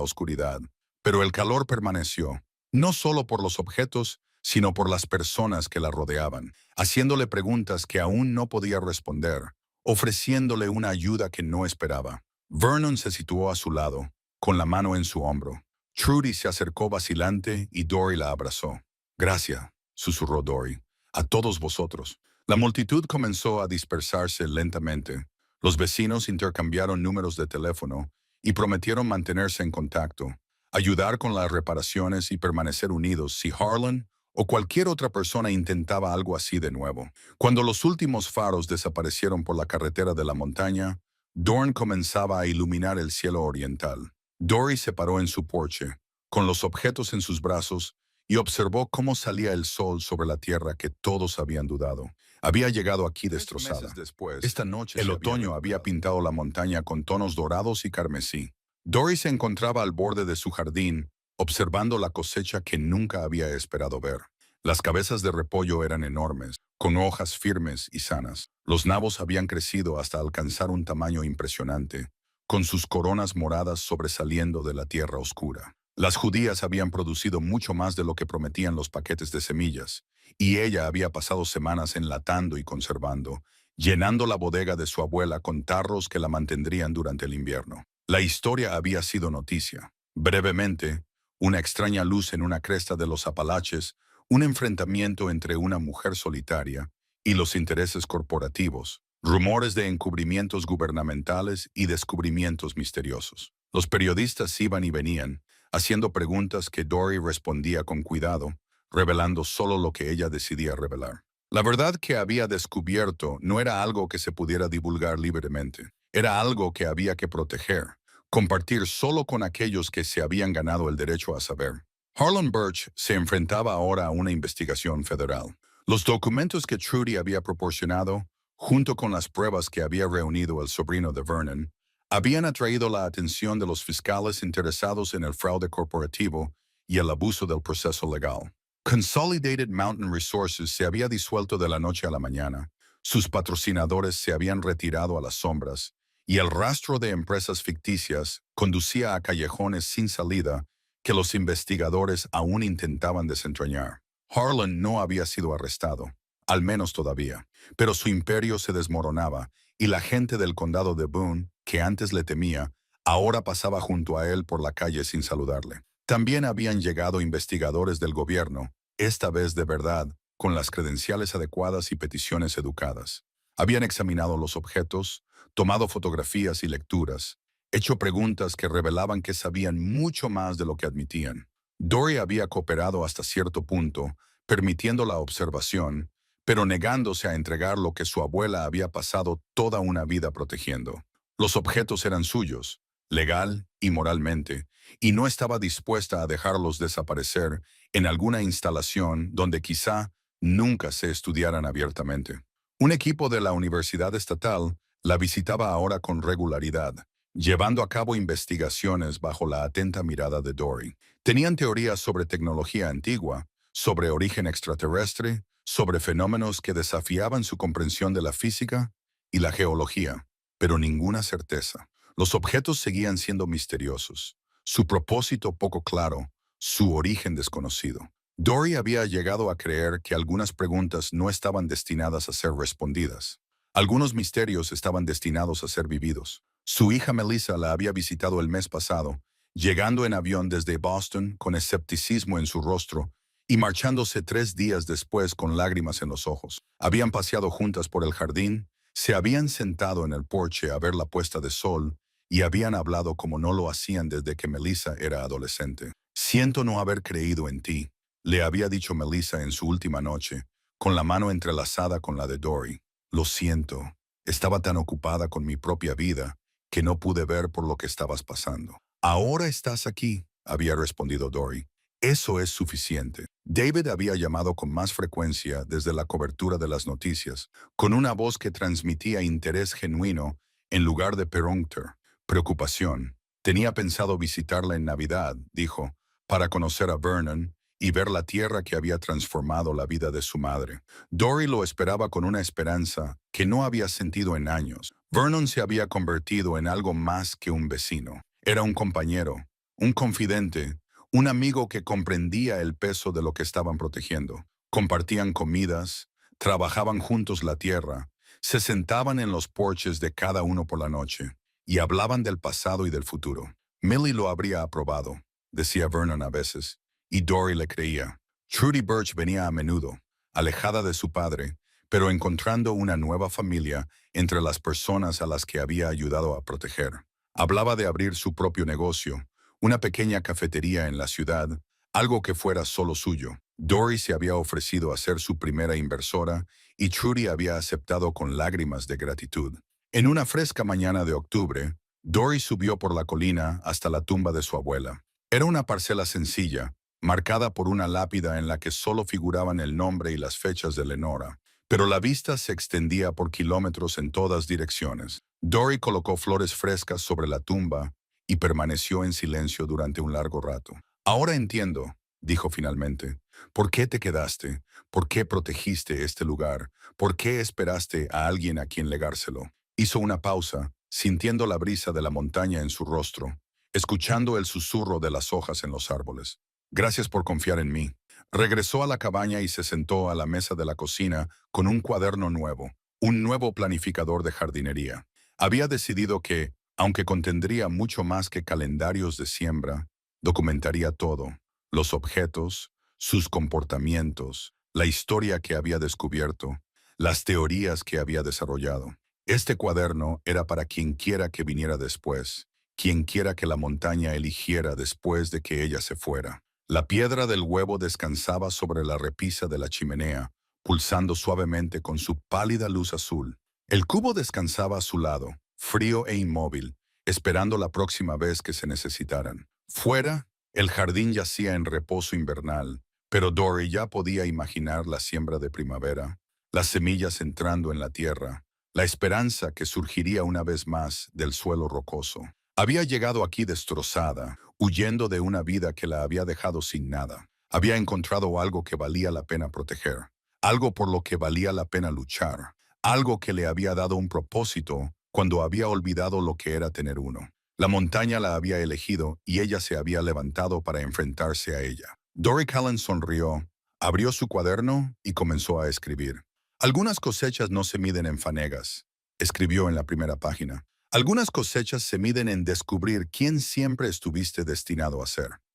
oscuridad. Pero el calor permaneció, no solo por los objetos, sino por las personas que la rodeaban, haciéndole preguntas que aún no podía responder, ofreciéndole una ayuda que no esperaba. Vernon se situó a su lado, con la mano en su hombro. Trudy se acercó vacilante y Dory la abrazó. «Gracias», susurró Dory, «a todos vosotros». La multitud comenzó a dispersarse lentamente. Los vecinos intercambiaron números de teléfono y prometieron mantenerse en contacto, ayudar con las reparaciones y permanecer unidos si Harlan o cualquier otra persona intentaba algo así de nuevo. Cuando los últimos faros desaparecieron por la carretera de la montaña, Dorn comenzaba a iluminar el cielo oriental. Dory se paró en su porche, con los objetos en sus brazos, y observó cómo salía el sol sobre la tierra que todos habían dudado. Había llegado aquí destrozada. Meses después, Esta noche el se había otoño había recuperado. pintado la montaña con tonos dorados y carmesí. Dory se encontraba al borde de su jardín, observando la cosecha que nunca había esperado ver. Las cabezas de repollo eran enormes, con hojas firmes y sanas. Los nabos habían crecido hasta alcanzar un tamaño impresionante, con sus coronas moradas sobresaliendo de la tierra oscura. Las judías habían producido mucho más de lo que prometían los paquetes de semillas, y ella había pasado semanas enlatando y conservando, llenando la bodega de su abuela con tarros que la mantendrían durante el invierno. La historia había sido noticia. Brevemente, una extraña luz en una cresta de los Apalaches, un enfrentamiento entre una mujer solitaria y los intereses corporativos, rumores de encubrimientos gubernamentales y descubrimientos misteriosos. Los periodistas iban y venían, haciendo preguntas que Dory respondía con cuidado, revelando solo lo que ella decidía revelar. La verdad que había descubierto no era algo que se pudiera divulgar libremente. Era algo que había que proteger, compartir solo con aquellos que se habían ganado el derecho a saber. Harlan Birch se enfrentaba ahora a una investigación federal. Los documentos que Trudy había proporcionado, junto con las pruebas que había reunido el sobrino de Vernon, habían atraído la atención de los fiscales interesados en el fraude corporativo y el abuso del proceso legal. Consolidated Mountain Resources se había disuelto de la noche a la mañana, sus patrocinadores se habían retirado a las sombras, y el rastro de empresas ficticias conducía a callejones sin salida que los investigadores aún intentaban desentrañar. Harlan no había sido arrestado, al menos todavía, pero su imperio se desmoronaba y la gente del condado de Boone, que antes le temía, ahora pasaba junto a él por la calle sin saludarle. También habían llegado investigadores del gobierno, esta vez de verdad, con las credenciales adecuadas y peticiones educadas. Habían examinado los objetos, tomado fotografías y lecturas, hecho preguntas que revelaban que sabían mucho más de lo que admitían. Dory había cooperado hasta cierto punto, permitiendo la observación, pero negándose a entregar lo que su abuela había pasado toda una vida protegiendo. Los objetos eran suyos, legal y moralmente, y no estaba dispuesta a dejarlos desaparecer en alguna instalación donde quizá nunca se estudiaran abiertamente. Un equipo de la Universidad Estatal la visitaba ahora con regularidad, llevando a cabo investigaciones bajo la atenta mirada de Dory. Tenían teorías sobre tecnología antigua, sobre origen extraterrestre, sobre fenómenos que desafiaban su comprensión de la física y la geología, pero ninguna certeza. Los objetos seguían siendo misteriosos, su propósito poco claro, su origen desconocido. Dory había llegado a creer que algunas preguntas no estaban destinadas a ser respondidas. Algunos misterios estaban destinados a ser vividos. Su hija Melissa la había visitado el mes pasado, llegando en avión desde Boston con escepticismo en su rostro y marchándose 3 días después con lágrimas en los ojos. Habían paseado juntas por el jardín, se habían sentado en el porche a ver la puesta de sol y habían hablado como no lo hacían desde que Melissa era adolescente. «Siento no haber creído en ti», le había dicho Melissa en su última noche, con la mano entrelazada con la de Dory. «Lo siento, estaba tan ocupada con mi propia vida que no pude ver por lo que estabas pasando». «Ahora estás aquí», había respondido Dory. «Eso es suficiente». David había llamado con más frecuencia desde la cobertura de las noticias, con una voz que transmitía interés genuino en lugar de peroncter, preocupación. «Tenía pensado visitarla en Navidad», dijo, «para conocer a Vernon y ver la tierra que había transformado la vida de su madre». Dory lo esperaba con una esperanza que no había sentido en años. Vernon se había convertido en algo más que un vecino. Era un compañero, un confidente, un amigo que comprendía el peso de lo que estaban protegiendo. Compartían comidas, trabajaban juntos la tierra, se sentaban en los porches de cada uno por la noche y hablaban del pasado y del futuro. «Millie lo habría aprobado», decía Vernon a veces, y Dory le creía. Trudy Birch venía a menudo, alejada de su padre, pero encontrando una nueva familia entre las personas a las que había ayudado a proteger. Hablaba de abrir su propio negocio, una pequeña cafetería en la ciudad, algo que fuera solo suyo. Dory se había ofrecido a ser su primera inversora y Trudy había aceptado con lágrimas de gratitud. En una fresca mañana de octubre, Dory subió por la colina hasta la tumba de su abuela. Era una parcela sencilla, marcada por una lápida en la que solo figuraban el nombre y las fechas de Lenora, pero la vista se extendía por kilómetros en todas direcciones. Dory colocó flores frescas sobre la tumba y permaneció en silencio durante un largo rato. «Ahora entiendo», dijo finalmente, «por qué te quedaste, por qué protegiste este lugar, por qué esperaste a alguien a quien legárselo». Hizo una pausa, sintiendo la brisa de la montaña en su rostro, escuchando el susurro de las hojas en los árboles. «Gracias por confiar en mí». Regresó a la cabaña y se sentó a la mesa de la cocina con un cuaderno nuevo, un nuevo planificador de jardinería. Había decidido que, aunque contendría mucho más que calendarios de siembra, documentaría todo: los objetos, sus comportamientos, la historia que había descubierto, las teorías que había desarrollado. Este cuaderno era para quienquiera que viniera después, quienquiera que la montaña eligiera después de que ella se fuera. La piedra del huevo descansaba sobre la repisa de la chimenea, pulsando suavemente con su pálida luz azul. El cubo descansaba a su lado, frío e inmóvil, esperando la próxima vez que se necesitaran. Fuera, el jardín yacía en reposo invernal, pero Dory ya podía imaginar la siembra de primavera, las semillas entrando en la tierra, la esperanza que surgiría una vez más del suelo rocoso. Había llegado aquí destrozada, huyendo de una vida que la había dejado sin nada. Había encontrado algo que valía la pena proteger, algo por lo que valía la pena luchar, algo que le había dado un propósito cuando había olvidado lo que era tener uno. La montaña la había elegido y ella se había levantado para enfrentarse a ella. Dory Callan sonrió, abrió su cuaderno y comenzó a escribir. Algunas cosechas no se miden en fanegas, escribió en la primera página. Algunas cosechas se miden en descubrir quién siempre estuviste destinado a ser.